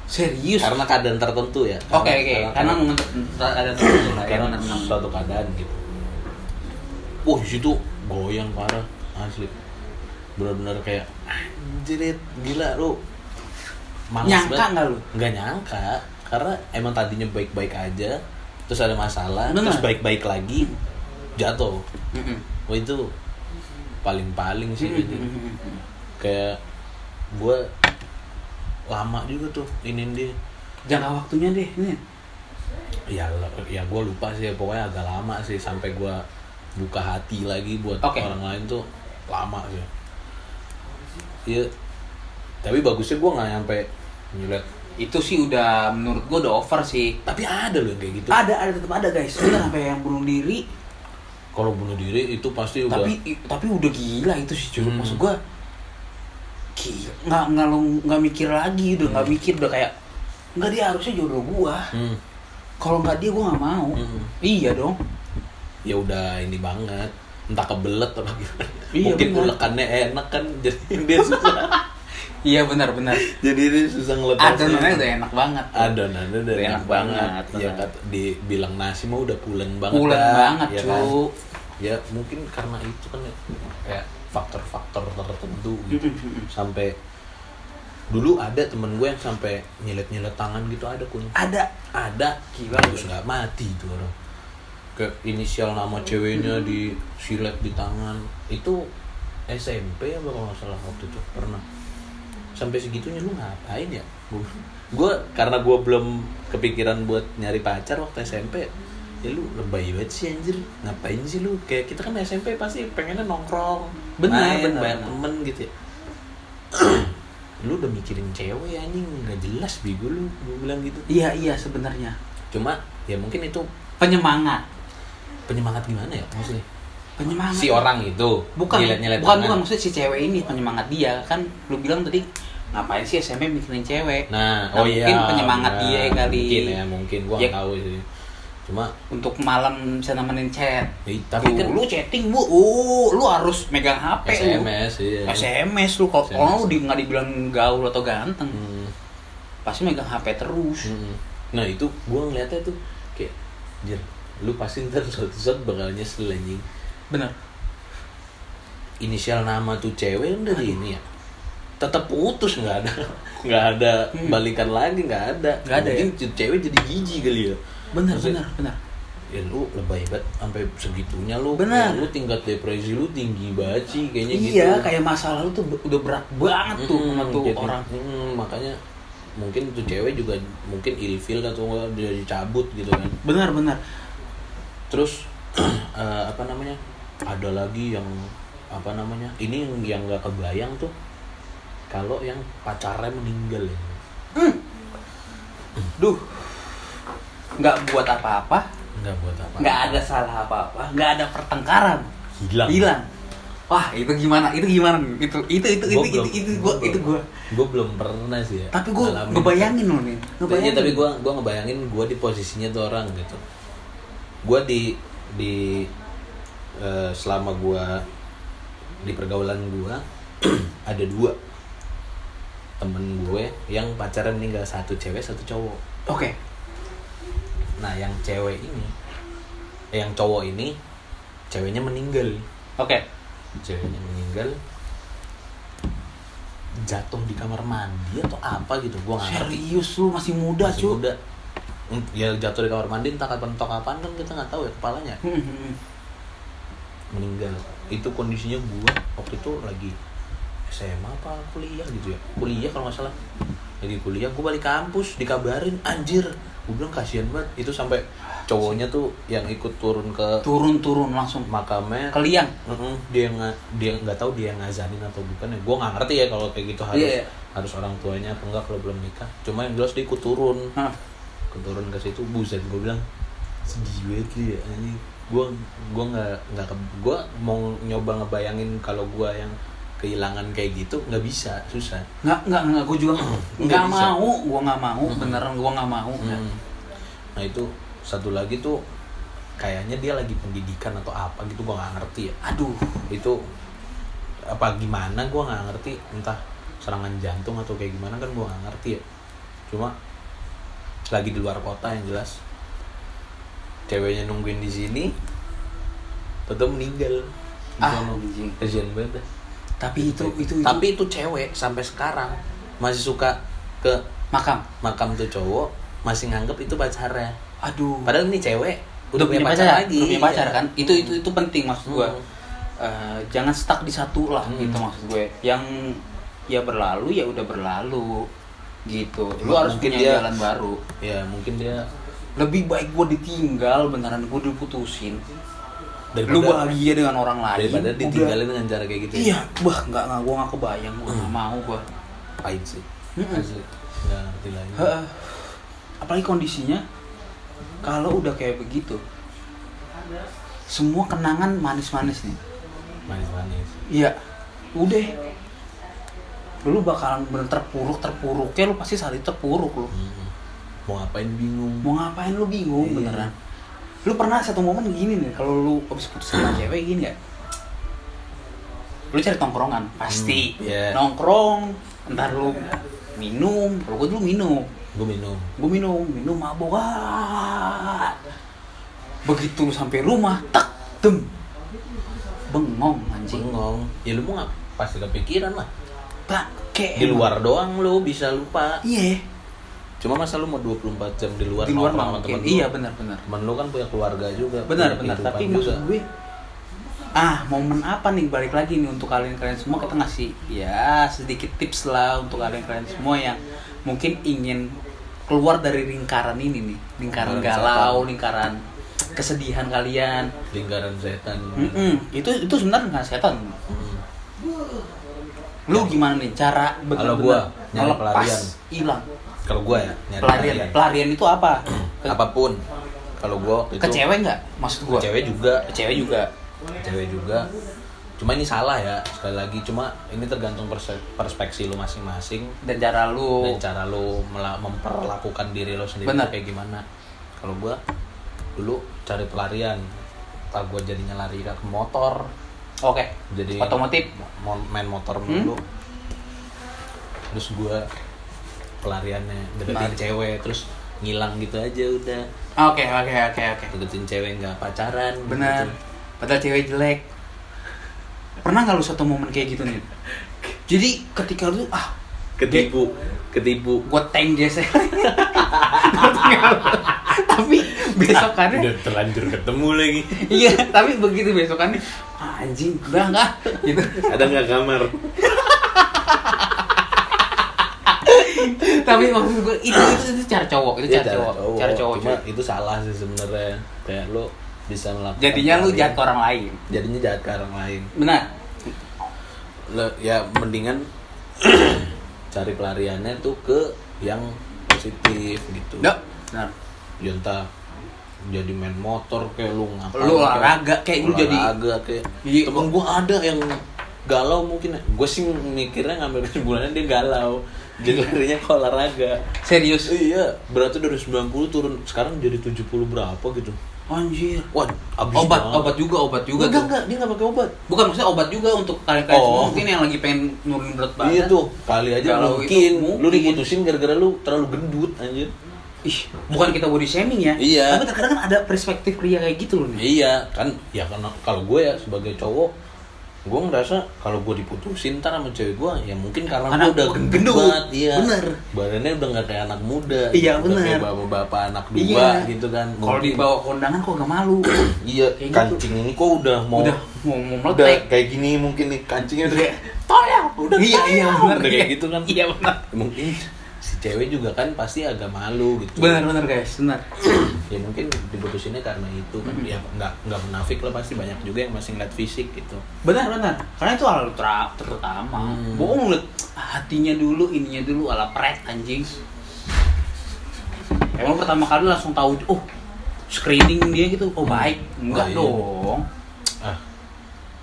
Speaker 2: Serius?
Speaker 1: Karena keadaan tertentu ya.
Speaker 2: Oke. Karena ada tertentu lah ya.
Speaker 1: Karena suatu keadaan gitu. Di situ goyang parah asli. Benar-benar kayak anjir gila lu.
Speaker 2: Nyangka nggak lu?
Speaker 1: Nggak nyangka, karena emang tadinya baik-baik aja, terus ada masalah,
Speaker 2: Bener.
Speaker 1: terus baik-baik lagi, jatuh. Wah itu paling sih gitu. Kayak gue lama juga tuh inin dia.
Speaker 2: Jangka waktunya deh ini.
Speaker 1: Ya gue lupa sih, pokoknya agak lama sih sampai gue buka hati lagi buat orang lain tuh lama sih. Iya. Tapi bagusnya gue nggak nyampe nyilet.
Speaker 2: Itu sih udah menurut gue udah over sih.
Speaker 1: Tapi ada loh yang kayak gitu.
Speaker 2: Ada tetap ada guys. Udah sampai yang bunuh diri.
Speaker 1: Kalau bunuh diri itu pasti udah.
Speaker 2: Tapi udah gila itu sih cuy. Maksud gue nggak mikir lagi, udah nggak mikir, udah kayak nggak, dia harusnya jodoh gue. Kalau nggak dia gue nggak mau. Iya dong.
Speaker 1: Ya udah ini banget. Entah kebelet atau gimana.
Speaker 2: Iya,
Speaker 1: mungkin
Speaker 2: bener.
Speaker 1: ulekannya enak kan, jadi dia susah.
Speaker 2: Iya benar.
Speaker 1: Jadi dia susah ngelepasnya.
Speaker 2: Adonannya udah enak banget.
Speaker 1: Adonannya udah enak banget. Ya kan dibilang nasi mah udah pulen banget.
Speaker 2: Pulen banget
Speaker 1: ya
Speaker 2: cu.
Speaker 1: Kan? Ya mungkin karena itu kan kayak faktor-faktor tertentu gitu. Sampai dulu ada temen gue yang sampai nyilet tangan gitu, ada kun.
Speaker 2: Ada.
Speaker 1: Gila, terus nggak mati tuh orang. Ke inisial nama ceweknya disilet di tangan. Itu SMP ya kalau nggak salah waktu itu pernah. Sampai segitunya lu ngapain ya? Gue karena gue belum kepikiran buat nyari pacar waktu SMP. Ya lu lebay banget sih anjir, ngapain sih lu? Kayak kita kan SMP pasti pengennya nongkrong,
Speaker 2: benar.
Speaker 1: banyak temen gitu ya. Lu udah mikirin cewek anjing, nggak jelas bego lu, gue bilang gitu.
Speaker 2: Iya sebenarnya.
Speaker 1: Cuma ya mungkin itu
Speaker 2: Penyemangat
Speaker 1: gimana ya maksudnya?
Speaker 2: Penyemangat.
Speaker 1: Si orang itu
Speaker 2: Bukan
Speaker 1: nyilet
Speaker 2: maksudnya si cewek ini penyemangat dia kan. Lu bilang tadi ngapain sih SMP mikirin cewek?
Speaker 1: Nah,
Speaker 2: mungkin penyemangat dia kali.
Speaker 1: Mungkin gua nggak tahu sih. Cuma
Speaker 2: untuk malam bisa nemenin chat.
Speaker 1: Tapi kan
Speaker 2: lu chatting lu harus megang HP. SMS lu kalau lu nggak dibilang gaul atau ganteng, pasti megang HP terus.
Speaker 1: Nah itu gua ngeliatnya tuh kayak jir, lu pasti ntar suatu saat bakal nyesel anjing.
Speaker 2: Bener.
Speaker 1: Inisial nama tuh cewek udah di ini ya, tetap putus, nggak ada balikan lagi, nggak ada mungkin ya? Cewek jadi jijik kali ya.
Speaker 2: Bener.
Speaker 1: Ya lu lebay banget sampai segitunya lu.
Speaker 2: Bener.
Speaker 1: Lu tingkat depresi lu tinggi banget sih kayaknya gitu.
Speaker 2: Iya, kayak masalah lu tuh udah berat banget tuh sama tuh
Speaker 1: gitu.
Speaker 2: orang.
Speaker 1: Makanya mungkin tuh cewek juga mungkin ilfil atau enggak, dia dicabut gitu kan.
Speaker 2: Benar.
Speaker 1: Terus apa namanya? Ada lagi yang apa namanya? Ini yang enggak kebayang tuh. Kalau yang pacarnya meninggal ya.
Speaker 2: Nggak buat apa-apa. Nggak ada salah apa-apa. Nggak ada pertengkaran. Hilang. Wah, itu gimana? Itu gua.
Speaker 1: Gue belum pernah sih ya.
Speaker 2: Tapi gua ngebayangin loh nih.
Speaker 1: Ya, tapi gua ngebayangin gua di posisinya tuh orang gitu. Gua di selama gua di pergaulan gua ada 2 temen gue yang pacaran meninggal, satu cewek satu cowok.
Speaker 2: Oke.
Speaker 1: Nah yang cowok ini ceweknya meninggal.
Speaker 2: Oke.
Speaker 1: Ceweknya meninggal jatuh di kamar mandi atau apa gitu, gua nggak ngerti.
Speaker 2: Serius lu masih muda cu.
Speaker 1: Muda. Ya jatuh di kamar mandi entah kapan kan kita nggak tahu ya kepalanya. Meninggal. Itu kondisinya gua waktu itu lagi SMA apa kuliah gitu ya, kuliah kalau nggak salah. Jadi kuliah gua balik kampus dikabarin, anjir gue bilang kasihan banget itu, sampai cowoknya tuh yang ikut turun
Speaker 2: langsung
Speaker 1: makamnya
Speaker 2: ke liang.
Speaker 1: Dia nggak tahu dia ngazanin atau bukan ya, gue nggak ngerti ya kalau kayak gitu harus orang tuanya apa enggak kalau belum nikah. Cuma yang jelas dia ikut turun ke situ. Buset, gue bilang sedih banget ya ini. Gue mau nyoba ngebayangin kalau gue yang kehilangan kayak gitu, nggak bisa, susah.
Speaker 2: Nggak, gue juga nggak mau, beneran gue nggak mau.
Speaker 1: Nah itu satu lagi tuh kayaknya dia lagi pendidikan atau apa gitu, gue nggak ngerti ya.
Speaker 2: Aduh,
Speaker 1: Itu apa gimana gue nggak ngerti, entah serangan jantung atau kayak gimana kan gue nggak ngerti ya. Cuma lagi di luar kota yang jelas, ceweknya nungguin di sini, tetep meninggal.
Speaker 2: anjing.
Speaker 1: Kasian banget dah.
Speaker 2: Tapi
Speaker 1: Tapi itu cewek sampai sekarang masih suka ke
Speaker 2: makam
Speaker 1: tuh cowok, masih nganggep itu pacarnya.
Speaker 2: aduh,
Speaker 1: Padahal ini cewek
Speaker 2: udah punya pacar
Speaker 1: lagi.
Speaker 2: udah punya pacar
Speaker 1: Iya.
Speaker 2: kan, itu penting maksud gue. Jangan stuck di satu lah gitu maksud gue. Yang ya berlalu ya udah berlalu gitu. Lu harus
Speaker 1: Mungkin
Speaker 2: punya
Speaker 1: dia-
Speaker 2: jalan baru.
Speaker 1: Ya mungkin dia
Speaker 2: Lebih baik gue ditinggal beneran gue diputusin. Lu
Speaker 1: daripada
Speaker 2: bahagia dengan orang lain.
Speaker 1: daripada
Speaker 2: udah.
Speaker 1: ditinggalin dengan cara kayak gitu.
Speaker 2: Iya, gue nggak kebayang, gue nggak mau gue.
Speaker 1: Pahit sih.
Speaker 2: Mm-mm.
Speaker 1: Asli. Nggak ngerti lagi.
Speaker 2: Apalagi kondisinya kalau udah kayak begitu, semua kenangan manis-manis nih.
Speaker 1: Manis-manis.
Speaker 2: Iya, udah. Lu bakalan bener terpuruknya lu pasti saat itu terpuruk lu.
Speaker 1: Mau ngapain bingung.
Speaker 2: Mau ngapain lu bingung
Speaker 1: Iya.
Speaker 2: beneran. Lu pernah satu momen gini nih, kalau lu habis putus sama cewek gini gak? Lu cari tongkrongan, pasti.
Speaker 1: Iya.
Speaker 2: Nongkrong, entar lu minum, kalau gue dulu minum.
Speaker 1: Gue minum.
Speaker 2: Gue minum mabok. Begitu lu sampai rumah, tak, dem. Bengong anjing.
Speaker 1: Bengong. Ya lu mau nggak? Pasti kepikiran lah.
Speaker 2: Bangke.
Speaker 1: Di luar doang lu bisa lupa.
Speaker 2: Iya.
Speaker 1: Cuma masa lu mau 24 jam di luar
Speaker 2: Di luar
Speaker 1: nongkrong sama
Speaker 2: mungkin.
Speaker 1: temen lu?
Speaker 2: Iya, benar.
Speaker 1: Temen lu kan punya keluarga juga.
Speaker 2: Benar,
Speaker 1: punya kehidupan
Speaker 2: tapi
Speaker 1: juga.
Speaker 2: maksud gue momen apa nih, balik lagi nih untuk kalian semua, kita ngasih ya sedikit tips lah untuk kalian semua yang mungkin ingin keluar dari lingkaran ini nih, lingkaran
Speaker 1: Lingkaran
Speaker 2: galau,
Speaker 1: setan.
Speaker 2: lingkaran kesedihan kalian.
Speaker 1: Lingkaran setan.
Speaker 2: Itu sebenarnya nggak setan. Lu gimana nih cara
Speaker 1: Kalau gua nyari
Speaker 2: melepas
Speaker 1: pelarian.
Speaker 2: hilang?
Speaker 1: Kalau gua ya nyari
Speaker 2: Pelarian itu apa?
Speaker 1: apapun. Kalau gua itu
Speaker 2: Ke cewek nggak? Maksud gua.
Speaker 1: cewek juga.
Speaker 2: Ke cewek juga.
Speaker 1: Cewek juga. Cuma ini salah ya, sekali lagi. Cuma ini tergantung perspektif lu masing-masing
Speaker 2: Dan cara lu.
Speaker 1: dan cara lu memperlakukan diri lu sendiri
Speaker 2: Bener.
Speaker 1: kayak gimana. Kalau gua dulu cari pelarian, tak gua jadinya lari ke motor.
Speaker 2: Oke.
Speaker 1: Jadi
Speaker 2: Otomotif.
Speaker 1: main motor mulu. Terus gua pelariannya deketin
Speaker 2: Lari.
Speaker 1: cewek, terus ngilang gitu aja udah.
Speaker 2: Oke.
Speaker 1: Deketin cewek nggak pacaran.
Speaker 2: Benar.
Speaker 1: gitu.
Speaker 2: Padahal cewek jelek. Pernah nggak lu satu momen kayak gitu nih? Jadi ketika lu
Speaker 1: Ketipu.
Speaker 2: gue tank geser. Tapi besokannya
Speaker 1: Udah terlanjur ketemu lagi.
Speaker 2: iya, tapi begitu besokannya anjing, udah enggak gitu.
Speaker 1: Ada nggak kamar?
Speaker 2: Tapi maksud gue itu cara cowok, itu
Speaker 1: Iya,
Speaker 2: cara cowok.
Speaker 1: Cuma
Speaker 2: cuy.
Speaker 1: itu salah sih sebenarnya. Kayak lo bisa melakukan.
Speaker 2: Jadinya lu
Speaker 1: pelarian.
Speaker 2: jahat ke orang lain.
Speaker 1: Jadinya jahat ke orang lain.
Speaker 2: Benar.
Speaker 1: Ya mendingan cari pelariannya tuh ke yang positif gitu.
Speaker 2: Enggak. Benar.
Speaker 1: Ya entah jadi main motor kayak lu ngapain.
Speaker 2: Lu olahraga kayak lu jadi
Speaker 1: olahraga kayak.
Speaker 2: Iya.
Speaker 1: Temen gua ada yang galau mungkin. Gue sih mikirnya ngambil kesimpulannya dia galau. Jadi larinya ke olahraga.
Speaker 2: serius.
Speaker 1: Iya, berarti dari 90 turun sekarang jadi 70 berapa gitu.
Speaker 2: Anjir.
Speaker 1: Wah, abis
Speaker 2: Obat juga
Speaker 1: Enggak, dia nggak pakai obat.
Speaker 2: Bukan, maksudnya obat juga untuk kalian semua mungkin yang lagi pengen nurunin berat badan.
Speaker 1: Iya tuh, kali aja
Speaker 2: Galau
Speaker 1: mungkin,
Speaker 2: itu
Speaker 1: lu
Speaker 2: mungkin.
Speaker 1: diputusin gara-gara lu terlalu gendut anjir.
Speaker 2: Ih, bukan kita body shaming ya.
Speaker 1: Iya.
Speaker 2: Tapi terkadang kan ada perspektif pria kayak gitu loh nih.
Speaker 1: Iya, kan ya karena kalau gue ya sebagai cowok, gue ngerasa kalau gue diputusin ntar sama cewek gue ya mungkin karena
Speaker 2: Anak
Speaker 1: gue udah
Speaker 2: gendut.
Speaker 1: gendut banget, iya.
Speaker 2: Bener.
Speaker 1: Badannya udah nggak kayak anak muda.
Speaker 2: Iya,
Speaker 1: udah
Speaker 2: bener.
Speaker 1: Kayak bapak-bapak anak dua
Speaker 2: Iya.
Speaker 1: gitu kan.
Speaker 2: Kalau
Speaker 1: Mungkin-
Speaker 2: dibawa kondangan kok gak malu.
Speaker 1: Iya,
Speaker 2: Kayak
Speaker 1: kancing ini kok udah mau
Speaker 2: Udah mau
Speaker 1: udah
Speaker 2: meletek.
Speaker 1: kayak gini mungkin nih kancingnya udah kayak
Speaker 2: Tolong.
Speaker 1: udah
Speaker 2: Iya, iya
Speaker 1: tolong.
Speaker 2: benar.
Speaker 1: Udah kayak gitu kan.
Speaker 2: Iya benar.
Speaker 1: Mungkin si cewek juga kan pasti agak malu gitu.
Speaker 2: Benar guys, benar.
Speaker 1: Ya mungkin diputusinnya karena itu kan. Ya nggak munafik lah, pasti banyak juga yang masih ngeliat fisik gitu.
Speaker 2: Benar. Karena itu hal terutama. Bohong liat hatinya dulu, ininya dulu ala pret anjing. Emang pertama kali langsung tahu screening dia gitu. Oh baik. Enggak
Speaker 1: iya.
Speaker 2: dong.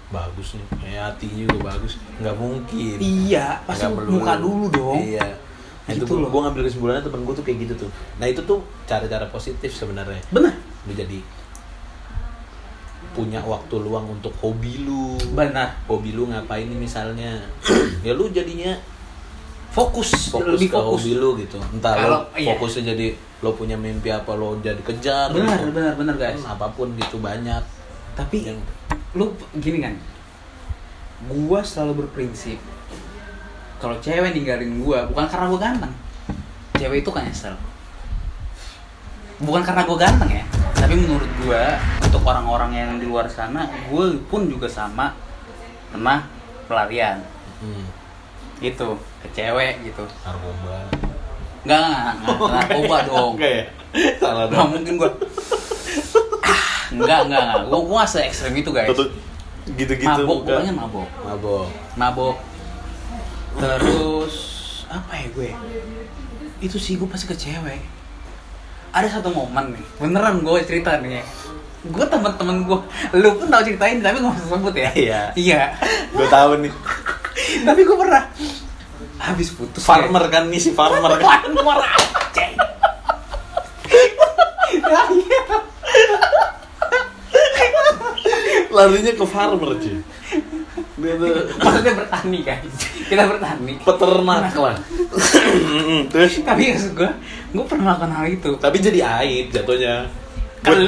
Speaker 1: Bagus nih, kayak hatinya juga bagus. Nggak mungkin.
Speaker 2: Iya, pasti
Speaker 1: Nggak melulu.
Speaker 2: muka dulu dong.
Speaker 1: Iya. Nah,
Speaker 2: Gitu
Speaker 1: itu
Speaker 2: loh.
Speaker 1: gue ngambil kesimpulannya temen gue tuh kayak gitu tuh. Nah itu tuh cara-cara positif sebenarnya.
Speaker 2: Benar.
Speaker 1: Lu jadi punya waktu luang untuk hobi lu.
Speaker 2: Benar.
Speaker 1: Hobi lu ngapain nih misalnya? Ya lu jadinya
Speaker 2: Fokus
Speaker 1: ke
Speaker 2: fokus.
Speaker 1: hobi lu gitu. Entah
Speaker 2: Kalau,
Speaker 1: lo fokusnya jadi lo punya mimpi apa lo jadi kejar.
Speaker 2: Benar,
Speaker 1: gitu.
Speaker 2: benar guys.
Speaker 1: Apapun gitu banyak.
Speaker 2: Tapi
Speaker 1: Yang
Speaker 2: lu gini kan, gua selalu berprinsip kalau cewek ninggalin gua bukan karena gua ganteng, cewek itu kan nyesel. Bukan karena gua ganteng ya, tapi menurut gua untuk orang-orang yang di luar sana, gua pun juga sama pernah pelarian gitu ke cewek gitu.
Speaker 1: narkoba.
Speaker 2: Enggak narkoba dong.
Speaker 1: Enggak ya? Salah
Speaker 2: Nggak
Speaker 1: dong.
Speaker 2: mungkin gua. Enggak. Gua nggak se-ekstrem itu guys.
Speaker 1: Gitu-gitu.
Speaker 2: Mabok,
Speaker 1: bukan?
Speaker 2: pokoknya mabok. Terus apa ya gue? Itu sih gue pasti ke cewek. Ada satu momen nih, beneran gue cerita nih. Gue temen-temen gue, lu pun tahu ceritain tapi nggak usah sebut ya. Iya.
Speaker 1: Gue tahu nih.
Speaker 2: Tapi gue pernah habis putus.
Speaker 1: Farmer kan nih si farmer kan.
Speaker 2: Farmer aja. Nah, iya.
Speaker 1: Larinya ke farmer cuy. Dia tuh
Speaker 2: Maksudnya bertani guys. Kita bertani.
Speaker 1: peternak lah. Terus
Speaker 2: Tapi maksud gue pernah melakukan hal itu.
Speaker 1: tapi jadi aib jatuhnya.
Speaker 2: Kalau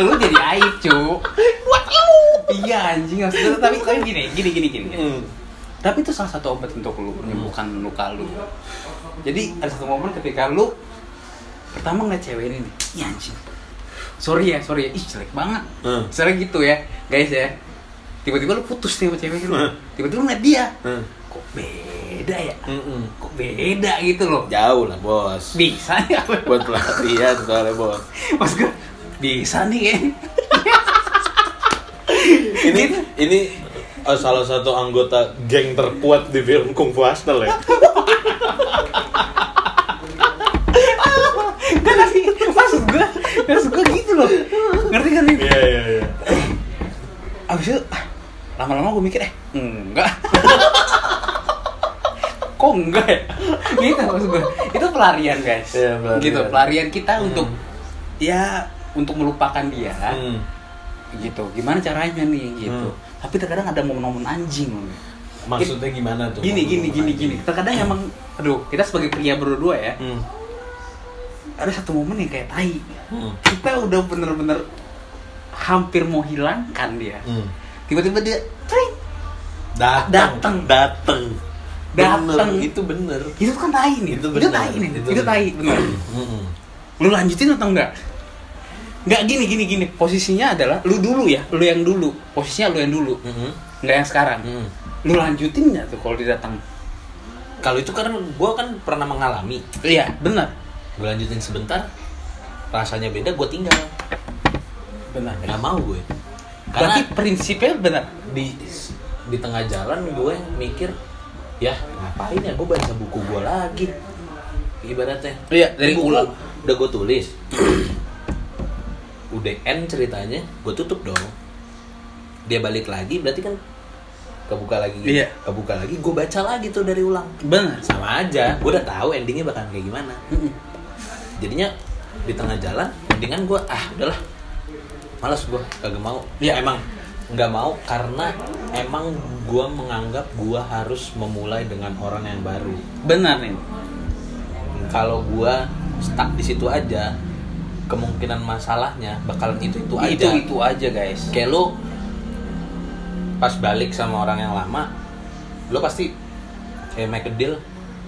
Speaker 2: lu jadi aib, cu. Buat lu. Iya anjing, maksudnya tapi gini. Tapi itu salah satu obat untuk lu menyembuhkan luka lu. Jadi ada satu momen ketika lu pertama ngeliat cewek ini nih, iya anjing. Sorry ya, ih jelek banget. Misalnya gitu ya, guys ya. Tiba-tiba lu putus nih sama cewek lu. Tiba-tiba lu ngeliat dia. Kok beda ya? Kok beda gitu loh.
Speaker 1: Jauh lah bos.
Speaker 2: Bisa nih
Speaker 1: Buat pelatihan soalnya bos.
Speaker 2: Mas gue bisa nih kayaknya.
Speaker 1: Ini salah satu anggota geng terkuat di film Kung Fu Hustle ya.
Speaker 2: Kan tapi maksud gue gitu loh. Ngerti kan nih?
Speaker 1: Iya.
Speaker 2: Abis itu lama-lama gue mikir enggak. Kok enggak ya? Gitu maksud gue. Itu pelarian guys.
Speaker 1: Iya, pelarian.
Speaker 2: Gitu, pelarian kita untuk untuk melupakan dia. Gitu. Gimana caranya nih gitu. Tapi terkadang ada momen-momen anjing loh.
Speaker 1: Maksudnya gimana tuh?
Speaker 2: Gini. Terkadang emang kita sebagai pria berdua ya. Ada satu momen yang kayak tai. Kita udah bener-bener hampir mau hilangkan dia. Tiba-tiba dia datang.
Speaker 1: Itu bener.
Speaker 2: Itu kan tai nih.
Speaker 1: Itu
Speaker 2: tai bener. Lu lanjutin atau enggak? Enggak gini. Posisinya adalah lu dulu ya, lu yang dulu. Posisinya lu yang dulu. Enggak yang sekarang. Lu lanjutin enggak tuh kalau dia datang?
Speaker 1: Kalau itu karena gue kan pernah mengalami.
Speaker 2: Iya, benar.
Speaker 1: Gue lanjutin sebentar, rasanya beda, gue tinggal.
Speaker 2: Benar.
Speaker 1: Nggak mau gue.
Speaker 2: Berarti
Speaker 1: Karena
Speaker 2: prinsipnya benar.
Speaker 1: di tengah jalan gue mikir, ya ngapain ya gue baca buku gue lagi. Ibaratnya.
Speaker 2: Iya, dari
Speaker 1: buku
Speaker 2: ulang.
Speaker 1: udah gue tulis. Udah end ceritanya, gue tutup dong. Dia balik lagi, berarti kan kebuka lagi.
Speaker 2: Iya.
Speaker 1: Kebuka lagi, gue baca lagi tuh dari ulang.
Speaker 2: Benar.
Speaker 1: Sama aja, gue udah tahu endingnya bakal kayak gimana. Jadinya di tengah jalan, mendingan gue udahlah, malas gue, kagak mau.
Speaker 2: Iya.
Speaker 1: Emang nggak mau karena emang gue menganggap gue harus memulai dengan orang yang baru.
Speaker 2: Benar nih.
Speaker 1: Kalau gue stuck di situ aja, kemungkinan masalahnya bakalan itu aja.
Speaker 2: Itu aja guys.
Speaker 1: Kayak lo pas balik sama orang yang lama, lo pasti kayak make a deal.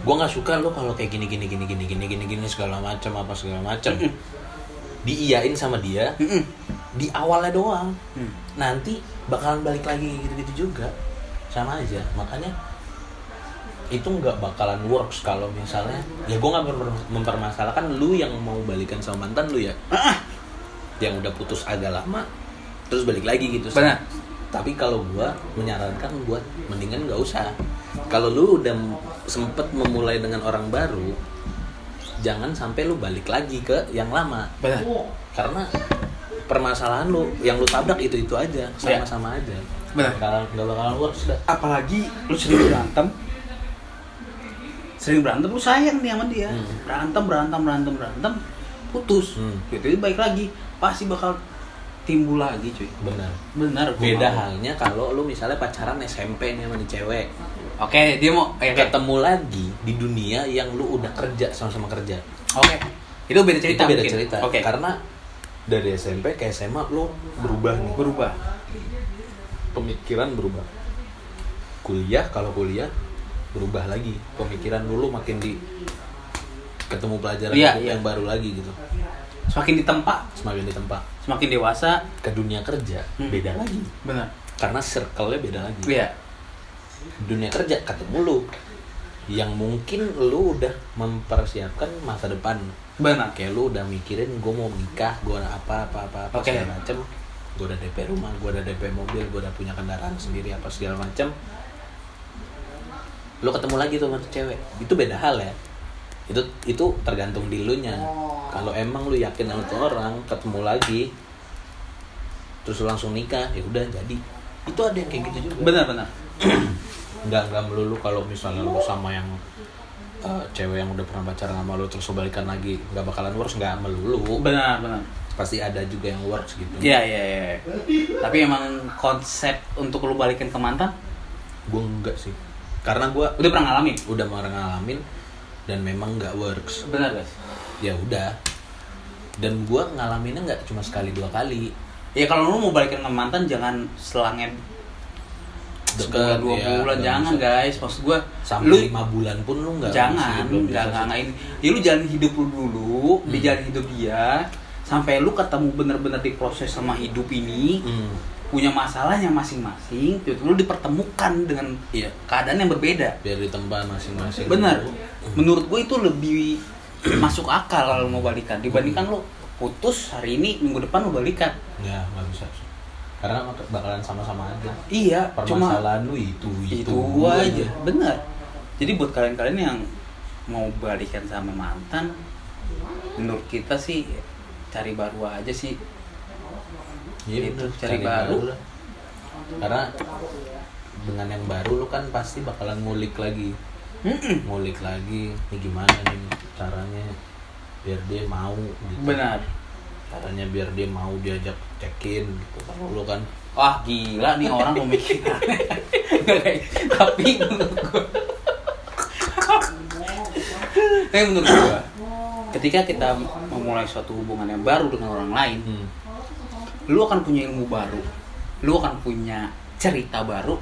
Speaker 1: Gue nggak suka lo kalau kayak gini segala macam. Diiyain sama dia di awalnya doang. Nanti bakalan balik lagi gitu juga, sama aja. Makanya itu nggak bakalan works kalau misalnya ya gue nggak mempermasalahkan lu yang mau balikan sama mantan lu ya, yang udah putus agak lama terus balik lagi gitu.
Speaker 2: Benar.
Speaker 1: Tapi kalau gue menyarankan buat mendingan nggak usah. Kalau lu udah sempet memulai dengan orang baru, jangan sampai lu balik lagi ke yang lama.
Speaker 2: Benar.
Speaker 1: Karena permasalahan lu yang lu tabrak itu aja, sama-sama aja.
Speaker 2: Benar.
Speaker 1: Nggak bakalan works dah.
Speaker 2: Apalagi lu sering berantem lu sayang nih sama dia. Berantem putus. Gitu baik lagi pasti bakal timbul lagi cuy. Benar.
Speaker 1: Beda halnya kalau lu misalnya pacaran SMP nih sama nih cewek.
Speaker 2: Oke, dia mau
Speaker 1: ketemu lagi di dunia yang lu udah kerja, sama-sama kerja.
Speaker 2: Oke. Itu beda cerita.
Speaker 1: Itu beda cerita.
Speaker 2: Oke.
Speaker 1: Karena dari SMP ke SMA lu berubah nih. Pemikiran berubah. Kalau kuliah berubah lagi. Pemikiran lu makin ketemu pelajaran yang baru lagi gitu.
Speaker 2: Semakin ditempa, semakin dewasa
Speaker 1: ke dunia kerja beda lagi.
Speaker 2: Benar.
Speaker 1: Karena circle-nya beda lagi.
Speaker 2: Iya.
Speaker 1: Dunia kerja ketemu lu yang mungkin lu udah mempersiapkan masa depan.
Speaker 2: Benar.
Speaker 1: Kayak lu udah mikirin gue mau nikah, gue apa segala macem. Gue udah DP rumah, gue udah DP mobil, gue udah punya kendaraan sendiri apa segala macem. Lu ketemu lagi tuh sama tuh cewek, itu beda hal ya. Itu tergantung di lu nya. Kalau emang lu yakin sama tuh orang, ketemu lagi terus lu langsung nikah, ya udah jadi. Itu ada yang kayak gitu juga.
Speaker 2: Benar.
Speaker 1: Enggak melulu kalau misalnya lu sama yang cewek yang udah pernah pacaran sama lu terus lu balikan lagi nggak bakalan works, nggak melulu.
Speaker 2: Benar.
Speaker 1: Pasti ada juga yang works gitu.
Speaker 2: Iya. Tapi emang konsep untuk lu balikin ke mantan?
Speaker 1: Gue enggak sih. Karena gue
Speaker 2: udah pernah
Speaker 1: ngalamin dan memang nggak works.
Speaker 2: Benar guys.
Speaker 1: Ya udah. Dan gue ngalaminnya nggak cuma sekali 2 kali.
Speaker 2: Ya kalau lu mau balikin ke mantan jangan selangnya
Speaker 1: dekat
Speaker 2: 2 bulan jangan bisa. Guys, maksud gue
Speaker 1: sampai
Speaker 2: lu
Speaker 1: 5 bulan pun lu nggak
Speaker 2: ini. Ya lu jalan hidup lu dulu, di jalan hidup dia sampai lu ketemu bener-bener di proses sama hidup ini. Punya masalahnya masing-masing, lu dipertemukan dengan keadaan yang berbeda.
Speaker 1: Biar ditempa masing-masing.
Speaker 2: Benar. Menurut gue itu lebih masuk akal kalau mau balikan dibandingkan lu putus hari ini minggu depan lu balikan.
Speaker 1: Ya nggak bisa. Karena bakalan sama-sama aja.
Speaker 2: Iya.
Speaker 1: Permasalahan lu itu
Speaker 2: aja. Benar. Jadi buat kalian-kalian yang mau balikan sama mantan, menurut kita sih cari baru aja sih.
Speaker 1: Iya
Speaker 2: itu cari baru
Speaker 1: lah. Karena dengan yang baru lu kan pasti bakalan ngulik lagi. Ngulik lagi, ini gimana nih caranya biar dia mau gitu.
Speaker 2: Benar.
Speaker 1: Caranya biar dia mau diajak check-in gitu. Kalau lu kan
Speaker 2: wah gila nih orang pemikirannya. Tapi menurut gua ketika kita memulai suatu hubungan yang baru dengan orang lain, lu akan punya ilmu baru, lu akan punya cerita baru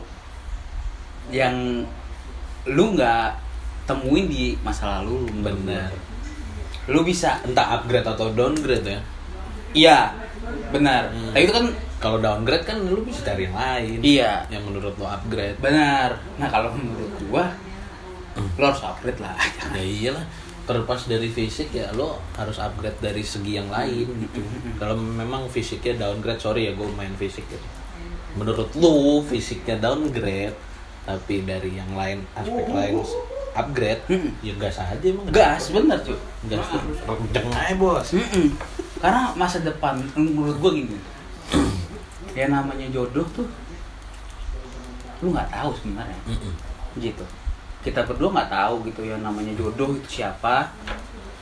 Speaker 2: yang lu nggak temuin di masa lalu.
Speaker 1: Bener.
Speaker 2: Lu bisa
Speaker 1: entah upgrade atau downgrade ya.
Speaker 2: Iya, benar. Tapi itu kan
Speaker 1: kalau downgrade kan lu bisa cari yang lain.
Speaker 2: Iya.
Speaker 1: Yang menurut lu upgrade.
Speaker 2: Benar. Nah kalau menurut gua, lu harus upgrade lah.
Speaker 1: Ya iyalah. Terlepas dari fisik ya lo harus upgrade dari segi yang lain gitu. Kalau memang fisiknya downgrade, sorry ya gue main fisik gitu. Menurut lu fisiknya downgrade tapi dari yang lain aspek lain upgrade, ya gas aja emang.
Speaker 2: Gas bener cuy.
Speaker 1: Gas terus renceng aja bos.
Speaker 2: Karena masa depan menurut gue gini. Ya namanya jodoh tuh lu nggak tahu sebenarnya. Gitu. Kita berdua nggak tahu gitu yang namanya jodoh itu siapa,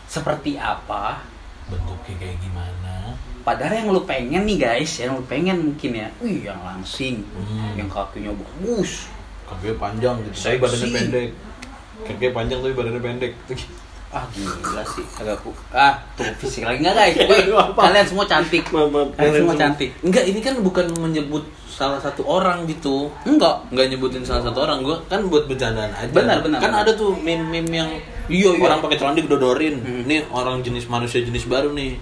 Speaker 2: seperti apa,
Speaker 1: bentuknya kayak gimana.
Speaker 2: Padahal yang lu pengen nih guys, yang lu pengen mungkin ya, yang langsing, yang kakinya bagus,
Speaker 1: kakinya panjang gitu, saya badannya pendek, kakinya panjang tapi badannya pendek.
Speaker 2: Gila sih, tuh fisik lagi nggak guys? Kalian semua cantik, kalian semua cantik.
Speaker 1: Enggak, ini kan bukan menyebut salah satu orang gitu. Enggak nyebutin salah satu orang. Gua kan buat bercandaan aja.
Speaker 2: Benar.
Speaker 1: Kan ada tuh meme yang orang pakai celana didodorin. Nih orang manusia jenis baru nih.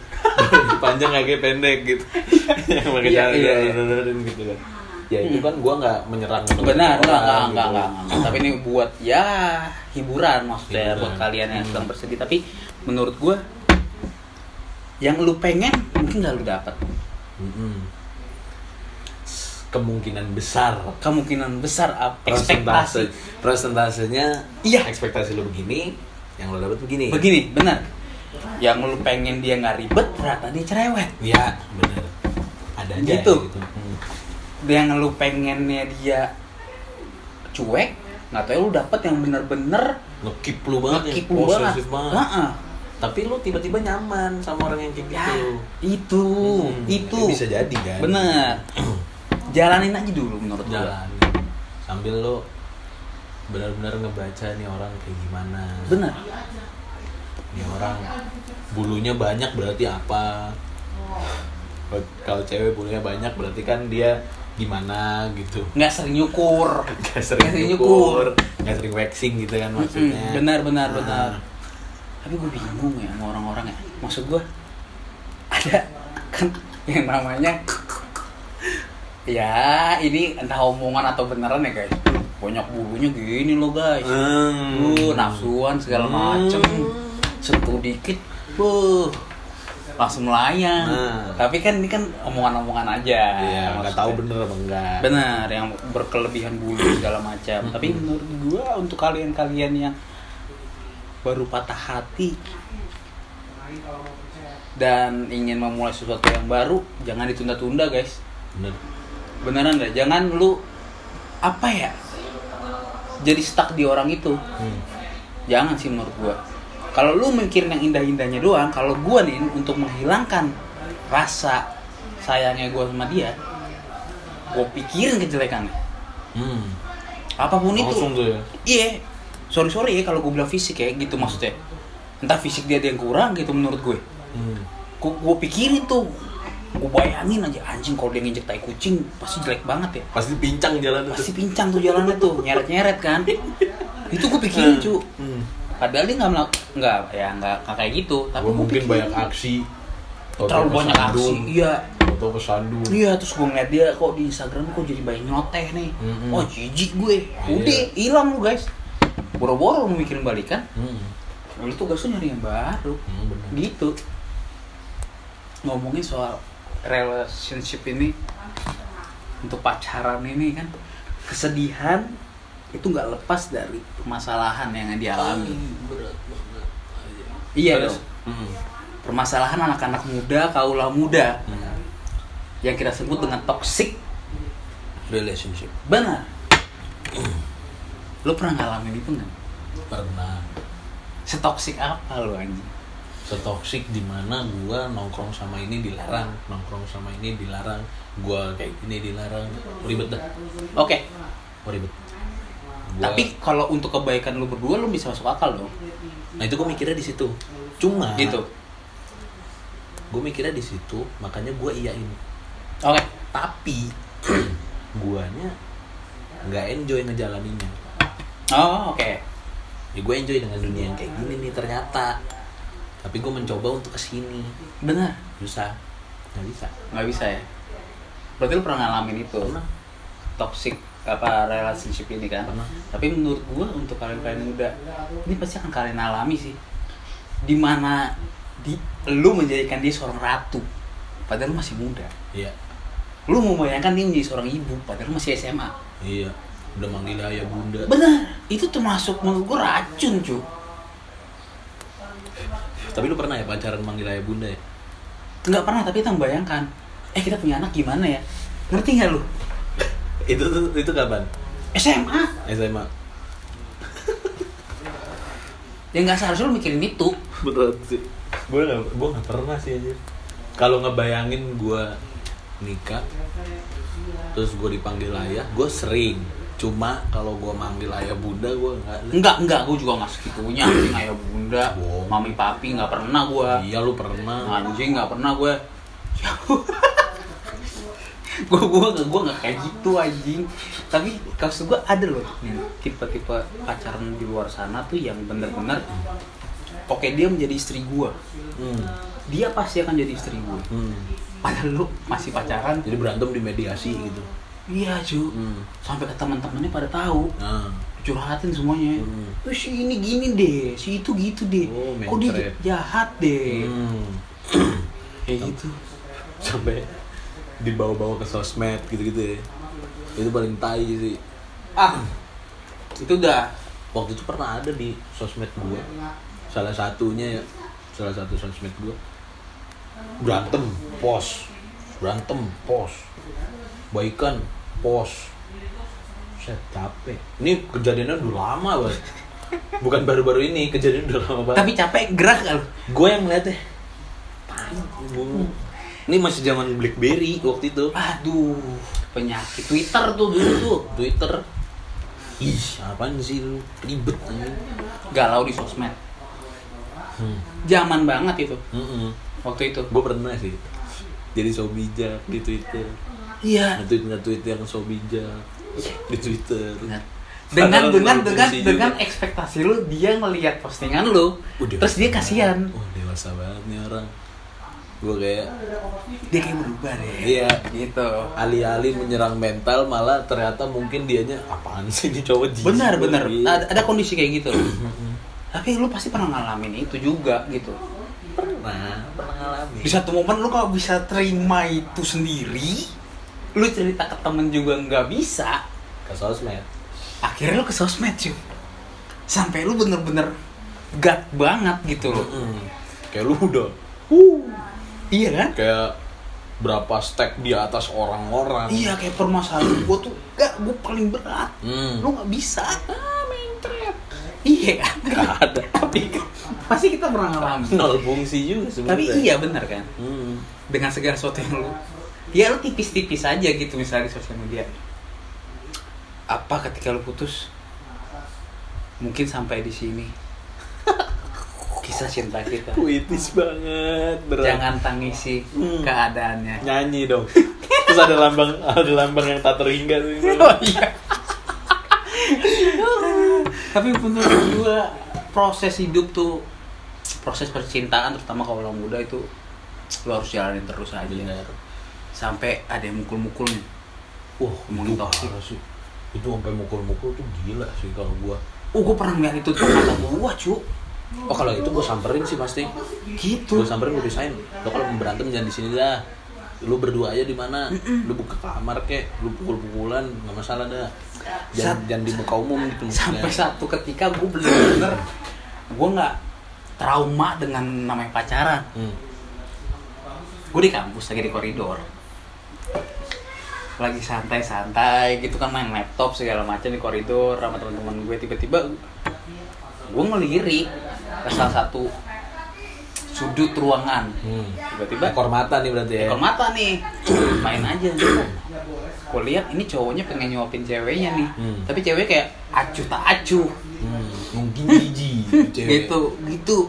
Speaker 1: Panjang kakinya pendek gitu. Yang pakai celana didodorin gitu kan. Ya itu kan gua enggak menyerang.
Speaker 2: Benar, enggak. Tapi ini buat hiburan maksudnya buat kalian yang sedang bersedih. Tapi menurut gua yang lu pengen mungkin enggak lu dapat.
Speaker 1: Kemungkinan besar presentasenya ekspektasi lu begini, yang lu dapat begini,
Speaker 2: benar. Yang lu pengen dia nggak ribet ternyata dia cerewet.
Speaker 1: Iya benar, ada aja
Speaker 2: gitu. Yang lu pengennya dia cuek, nggak tahu lu dapet yang bener-bener
Speaker 1: ngekip lu banget,
Speaker 2: posesif banget.
Speaker 1: tapi lu tiba-tiba nyaman sama orang yang kayak gitu.
Speaker 2: Itu
Speaker 1: Ya bisa jadi kan.
Speaker 2: bener. Jalanin aja dulu menurut gua.
Speaker 1: Jalanin sambil lu benar-benar ngebaca nih orang kayak gimana.
Speaker 2: Bener.
Speaker 1: Nih orang bulunya banyak berarti apa? Kalau cewek bulunya banyak berarti kan dia gimana gitu.
Speaker 2: Nggak sering nyukur.
Speaker 1: Nggak sering nyukur, nggak sering waxing gitu kan maksudnya.
Speaker 2: Benar. Tapi gue bingung ya sama orang-orang ya. Maksud gue ada kan yang namanya ya ini entah omongan atau beneran ya guys. Banyak bulunya gini loh guys. Nafsuan segala macem. Sentuh dikit, langsung melayang. Tapi kan ini kan omongan-omongan aja.
Speaker 1: Iya, nggak tahu bener apa enggak.
Speaker 2: Benar, yang berkelebihan bulu segala macam. Tapi menurut gua untuk kalian-kalian yang baru patah hati dan ingin memulai sesuatu yang baru, jangan ditunda-tunda, guys.
Speaker 1: Bener.
Speaker 2: Beneran deh, jangan lu apa ya? Jadi stuck di orang itu. Jangan sih menurut gua. Kalau lu mikirin yang indah-indahnya doang, kalau gua nih untuk menghilangkan rasa sayangnya gua sama dia, gua pikirin kejelekannya. Apapun
Speaker 1: langsung
Speaker 2: itu.
Speaker 1: tuh ya.
Speaker 2: Iya. Sorry ya kalau gue bilang fisik ya gitu maksudnya. Entah fisik dia ada yang kurang gitu menurut gue. Gue pikirin tuh. Gue bayangin aja anjing kalau dia nginjek tai kucing pasti jelek banget ya.
Speaker 1: Pasti pincang jalan itu.
Speaker 2: Pasti pincang tuh jalannya tuh, nyeret-nyeret kan. Itu gue pikirin cu. Padahal dia nggak kayak gitu. Tapi
Speaker 1: mungkin banyak aksi.
Speaker 2: Terlalu banyak aksi. Iya.
Speaker 1: Atau kesandung.
Speaker 2: Iya, terus gue ngeliat dia kok di Instagram kok jadi banyak nyoteh nih. Oh jijik gue. Udah hilang lu guys. Boro-boro mau mikirin balikan. Lu tuh tugasnya nyari yang baru. Gitu. Ngomongin soal relationship ini, untuk pacaran ini kan, kesedihan itu nggak lepas dari permasalahan yang dialami.
Speaker 1: Berat banget.
Speaker 2: Iya dong. Permasalahan anak-anak muda, kaula muda, yang kita sebut dengan toxic
Speaker 1: relationship.
Speaker 2: Benar. Lo pernah ngalamin itu nggak?
Speaker 1: Pernah.
Speaker 2: Setoksik apa lo anjing?
Speaker 1: Setoksik dimana gua nongkrong sama ini dilarang, nongkrong sama ini dilarang, gua kayak gini dilarang, ribet dah.
Speaker 2: Oke.
Speaker 1: Ribet.
Speaker 2: Tapi kalau untuk kebaikan lo berdua lo bisa masuk akal dong.
Speaker 1: Nah itu gua mikirnya di situ. Cuma
Speaker 2: Gitu.
Speaker 1: Gua mikirnya di situ, makanya gua iyain.
Speaker 2: Oke.
Speaker 1: Tapi guanya nggak enjoy ngejalaninnya.
Speaker 2: Oh oke.
Speaker 1: Ya gue enjoy dengan dunia yang kayak gini nih ternyata. Tapi gue mencoba untuk kesini.
Speaker 2: Benar.
Speaker 1: Susah. Nggak bisa.
Speaker 2: Nggak bisa ya. Berarti lo pernah ngalamin itu?
Speaker 1: Pernah.
Speaker 2: Toxic apa relationship ini kan?
Speaker 1: Pernah.
Speaker 2: Tapi menurut gua untuk kalian muda, ini pasti akan kalian alami sih. Dimana lu menjadikan dia seorang ratu, padahal lu masih muda.
Speaker 1: Iya.
Speaker 2: Lu membayangkan dia menjadi seorang ibu, padahal masih SMA.
Speaker 1: Iya. Udah manggil ayah bunda.
Speaker 2: Benar. Itu termasuk menurut gua racun cu.
Speaker 1: Tapi lu pernah ya pacaran manggil ayah bunda ya?
Speaker 2: Nggak pernah, tapi kita membayangkan. Kita punya anak gimana ya? Ngerti nggak lu?
Speaker 1: itu kapan?
Speaker 2: SMA.
Speaker 1: SMA.
Speaker 2: Ya nggak seharusnya lu mikirin itu.
Speaker 1: Betul sih. Gue nggak pernah sih aja. Kalau ngebayangin gue nikah, terus gue dipanggil ayah, gue sering. Cuma kalau gue manggil ayah bunda, gue nggak.
Speaker 2: Enggak, gue juga nggak segitunya. Anjing ayah bunda, mami papi nggak pernah gue.
Speaker 1: Iya lu pernah.
Speaker 2: Anjing nggak pernah gue. gue nggak kayak gitu anjing. Tapi maksud gue ada loh tipe-tipe pacaran di luar sana tuh yang bener-bener oke dia menjadi istri gue. Dia pasti akan jadi istri gue. Padahal lu masih pacaran.
Speaker 1: Jadi berantem di mediasi gitu.
Speaker 2: Iya cu. Sampai ke teman-temannya pada tahu. Curhatin semuanya. Si ini gini deh, si itu gitu deh. Kok dia jahat deh. Kayak gitu.
Speaker 1: Sampai dibawa-bawa ke sosmed gitu-gitu ya. Itu paling tai sih.
Speaker 2: Itu udah.
Speaker 1: Waktu itu pernah ada di sosmed gua. Salah satu sosmed gua. Berantem, post. Baikan, post. Saya capek. Ini kejadiannya udah lama banget. Bukan baru-baru ini, kejadian udah lama banget.
Speaker 2: Tapi capek gerak kan?
Speaker 1: Gue yang ngeliatnya. Ini masih zaman BlackBerry waktu itu.
Speaker 2: Aduh, penyakit Twitter tuh dulu tuh.
Speaker 1: Twitter. Ih, apaan sih lu? Ribet aja.
Speaker 2: Galau di sosmed. Zaman banget itu. Waktu itu.
Speaker 1: Gue pernah sih. Jadi so bijak di Twitter.
Speaker 2: Iya.
Speaker 1: Nge-tweet yang so bijak di Twitter.
Speaker 2: Dengan ekspektasi lu dia ngelihat postingan lu, terus dia kasihan.
Speaker 1: Dewasa banget nih orang. Gue kayak
Speaker 2: dia kayak berubah deh.
Speaker 1: Iya,
Speaker 2: gitu.
Speaker 1: Alih-alih menyerang mental, malah ternyata mungkin dianya apaan sih ini cowok jijik.
Speaker 2: Benar. Ada kondisi kayak gitu. Tapi lu pasti pernah ngalamin itu juga gitu.
Speaker 1: Pernah ngalamin.
Speaker 2: Di satu momen lu kalau bisa terima itu sendiri, lu cerita ke temen juga nggak bisa.
Speaker 1: Ke sosmed.
Speaker 2: Akhirnya lu ke sosmed cuy. Sampai lu bener-bener gak banget gitu loh.
Speaker 1: Kayak lu udah
Speaker 2: iya kan?
Speaker 1: Kayak berapa stack di atas orang-orang.
Speaker 2: Iya, kayak permasalahan gue tuh gue paling berat. Lu gak bisa. Mentret. Iya kan?
Speaker 1: Gak ada.
Speaker 2: Tapi pasti kita pernah ngalamin.
Speaker 1: Nol fungsi juga sebenarnya.
Speaker 2: Tapi iya benar kan? Dengan segala sesuatu yang lu tipis-tipis aja gitu misalnya di sosial media. Apa ketika lu putus? Mungkin sampai di sini. Kisah cinta kita.
Speaker 1: Puitis banget, berat.
Speaker 2: Jangan tangisi keadaannya.
Speaker 1: Nyanyi dong. Terus ada lambang yang tak terhingga tuh.
Speaker 2: Oh iya. Tapi menurut gua proses hidup tuh, proses percintaan terutama kalau orang muda itu lu harus jalanin terus aja.
Speaker 1: Bener.
Speaker 2: Sampai ada yang mukul-mukul nih. Ngomongin toksik.
Speaker 1: Itu sampai mukul-mukul tuh gila sih kalau gua.
Speaker 2: Gua pernah ngeliat itu tuh kata gua, cu.
Speaker 1: Oh, kalau itu gua samperin sih pasti.
Speaker 2: Gitu.
Speaker 1: Gua samperin, gua pisahin. Lo kalau mau berantem jangan di sini dah. Lu berdua aja di mana? Lu buka kamar kek, lu pukul-pukulan, enggak masalah dah. Jangan di muka umum gitu.
Speaker 2: Sampai satu ketika gua bener-bener gua enggak trauma dengan namanya pacaran. Gua di kampus lagi di koridor. Lagi santai-santai gitu kan, main laptop segala macam di koridor sama teman-teman gue. Tiba-tiba gue ngelirik ke salah satu sudut ruangan. Tiba-tiba
Speaker 1: ekor mata nih berarti ya.
Speaker 2: Ekor mata nih. Main aja. Gue lihat ini cowoknya pengen nyuapin ceweknya nih. Tapi cewek kayak acuh tak acuh.
Speaker 1: Mungkin jijik cewek.
Speaker 2: Gitu.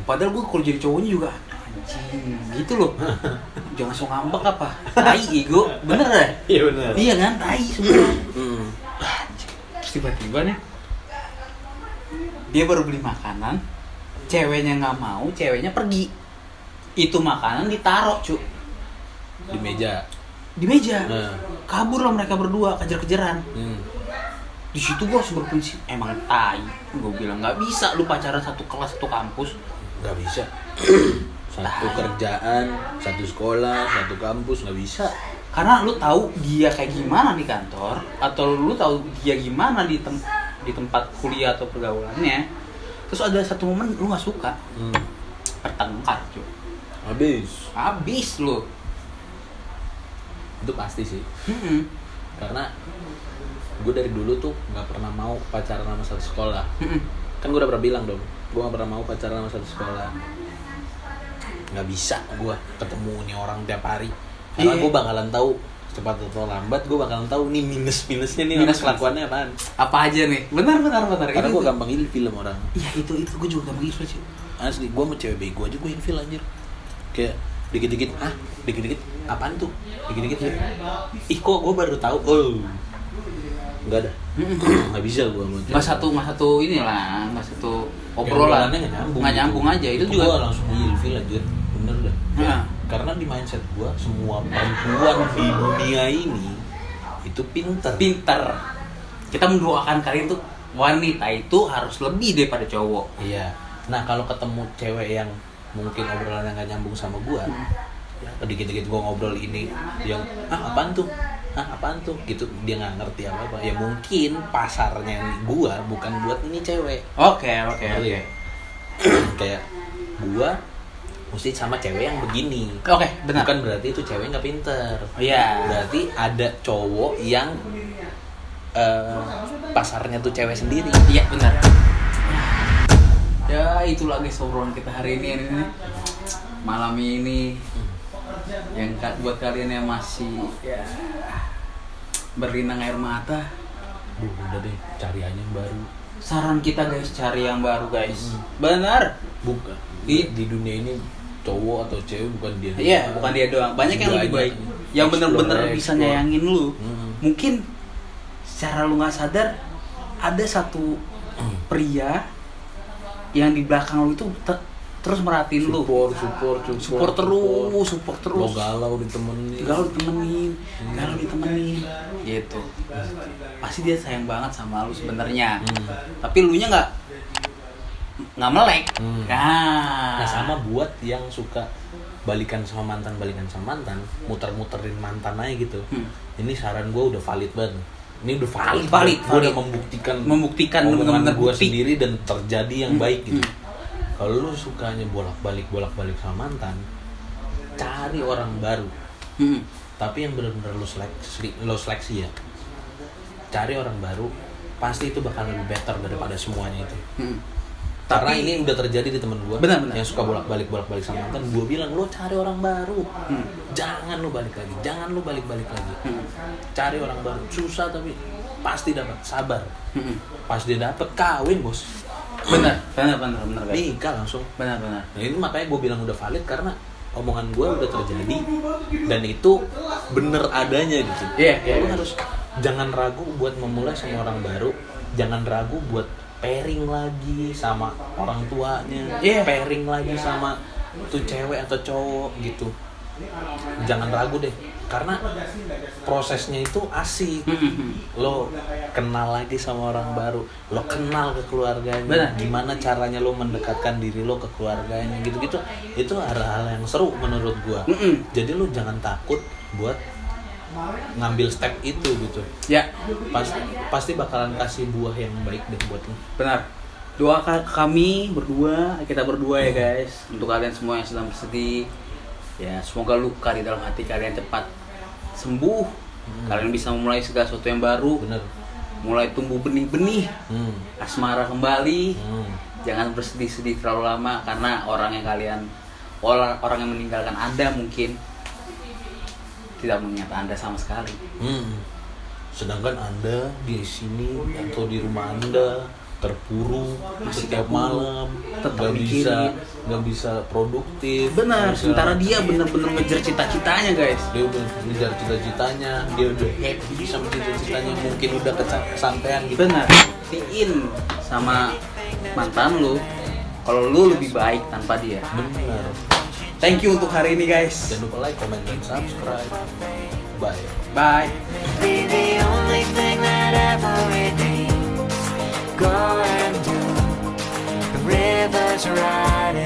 Speaker 2: Padahal gue kalau jadi cowoknya juga gitu loh. Jangan so ngambek apa. Tai ego, bener ya?
Speaker 1: Iya bener.
Speaker 2: Iya kan, tai semua. Terus tiba-tiba nih dia baru beli makanan, ceweknya nggak mau, ceweknya pergi. Itu makanan ditaruh, cu,
Speaker 1: di meja.
Speaker 2: Kabur lah mereka berdua, kejar-kejaran. Di situ gue langsung berprinsip, emang tai. Gue bilang nggak bisa lu pacaran satu kelas satu kampus.
Speaker 1: Nggak bisa. Satu kerjaan, satu sekolah, satu kampus, nggak bisa.
Speaker 2: Karena lu tahu dia kayak gimana di kantor, atau lu tahu dia gimana di tempat kuliah atau pergaulannya. Terus ada satu momen lu nggak suka, bertengkar, cuy. Habis lu.
Speaker 1: Itu pasti sih. Karena gue dari dulu tuh nggak pernah mau pacaran sama satu sekolah. Kan gue udah pernah bilang dong, gue nggak pernah mau pacaran sama satu sekolah. Nggak bisa gue ketemu nih orang tiap hari. Karena gue bakalan tahu cepat atau lambat, gue bakalan tahu nih minus-minusnya nih, kelakuannya apaan.
Speaker 2: Apa aja nih? Benar.
Speaker 1: Karena gue gampang ilfil sama orang.
Speaker 2: Iya itu gue juga gampang ilfil sih.
Speaker 1: Asli, gue sama cewek bego aja gue ilfil anjir. Kayak dikit-dikit, apaan tuh? Dikit-dikit ya. Ih kok gue baru tahu. Enggak ada. Nggak bisa gue sama cewek.
Speaker 2: Nggak satu inilah, nggak satu obrolan. Nggak nyambung aja. Itu juga
Speaker 1: gue langsung ilfil anjir. Bener dah. Karena di mindset gue, semua perempuan di dunia ini itu pinter.
Speaker 2: Kita mendoakan kalian tuh, wanita itu harus lebih daripada cowok.
Speaker 1: Iya. Nah kalau ketemu cewek yang mungkin obrolannya nggak nyambung sama gue, dikit-dikit gue ngobrol ini, yang apaan tuh gitu, dia nggak ngerti apa ya. Mungkin pasarnya gue bukan buat ini cewek.
Speaker 2: Oke.
Speaker 1: Kayak gue mesti sama cewek yang begini.
Speaker 2: Oke, benar.
Speaker 1: Bukan berarti itu cewek nggak pinter.
Speaker 2: Iya.
Speaker 1: Berarti ada cowok yang pasarnya tuh cewek sendiri.
Speaker 2: Iya benar. Ya itulah guys obrolan kita hari ini malam ini yang buat kalian yang masih ya berlinang air mata,
Speaker 1: udah deh cari aja yang baru.
Speaker 2: saran kita guys, cari yang baru guys. Benar.
Speaker 1: Bukan di dunia ini cowok atau cewek bukan dia doang.
Speaker 2: Iya, bukan dia doang. Banyak yang lebih baik, yang bener-bener bisa nyayangin lu. Mungkin secara lu nggak sadar ada satu pria yang di belakang lu itu terus merhatiin lu. Support terus.
Speaker 1: Lo galau ditemenin.
Speaker 2: Gitu. Pasti dia sayang banget sama lu sebenarnya. Tapi lu nya nggak melek.
Speaker 1: Nah, sama buat yang suka balikan sama mantan, muter-muterin mantan aja gitu. Ini saran gue udah valid banget. Ini udah valid. Gue udah membuktikan omongan gue sendiri dan terjadi yang baik gitu. Kalau lu sukanya bolak-balik sama mantan, cari orang baru. Tapi yang benar-benar lo seleksi ya. Cari orang baru, pasti itu bakal lebih better daripada semuanya itu. Karena ini udah terjadi di temen gue yang suka bolak-balik sama mantan. Gue bilang, lo cari orang baru, jangan lo balik lagi, cari orang baru. Susah tapi pasti dapat, sabar. Pas dia dapat, kawin bos.
Speaker 2: Benar guys.
Speaker 1: Nikah langsung.
Speaker 2: Benar.
Speaker 1: Nah ini makanya gue bilang udah valid karena omongan gue udah terjadi dan itu bener adanya gitu. Lo harus jangan ragu buat memulai sama orang baru, jangan ragu buat pairing lagi sama orang tuanya, pairing lagi sama tuh cewek atau cowok gitu. Jangan ragu deh, karena prosesnya itu asik. Lo kenal lagi sama orang baru, lo kenal ke keluarganya, gimana caranya lo mendekatkan diri lo ke keluarganya, gitu-gitu. Itu hal-hal yang seru menurut gua. Jadi lo jangan takut buat ngambil step itu gitu.
Speaker 2: Ya,
Speaker 1: pasti bakalan kasih buah yang baik deh buat lo.
Speaker 2: Benar. Doa kita berdua ya guys, untuk kalian semua yang sedang bersedih. Ya, semoga luka di dalam hati kalian cepat sembuh. Kalian bisa memulai segala sesuatu yang baru.
Speaker 1: Bener.
Speaker 2: Mulai tumbuh benih-benih. Asmara kembali. Jangan bersedih-sedih terlalu lama karena orang yang meninggalkan Anda mungkin tidak mengingat Anda sama sekali.
Speaker 1: Sedangkan Anda di sini atau di rumah Anda terpuruk setiap malam, nggak bisa produktif.
Speaker 2: Benar. Sementara dia benar-benar ngejar cita-citanya guys.
Speaker 1: Dia udah ngejar cita-citanya, dia udah happy sama cita-citanya, mungkin udah kesampaian gitu.
Speaker 2: Benar. Buktiin sama mantan lu kalau lu lebih baik tanpa dia.
Speaker 1: Benar.
Speaker 2: Thank you untuk hari ini guys.
Speaker 1: Jangan lupa like, comment, dan subscribe. Bye.
Speaker 2: Bye.
Speaker 3: Be the only thing that ever remains. Go and do the rivers ride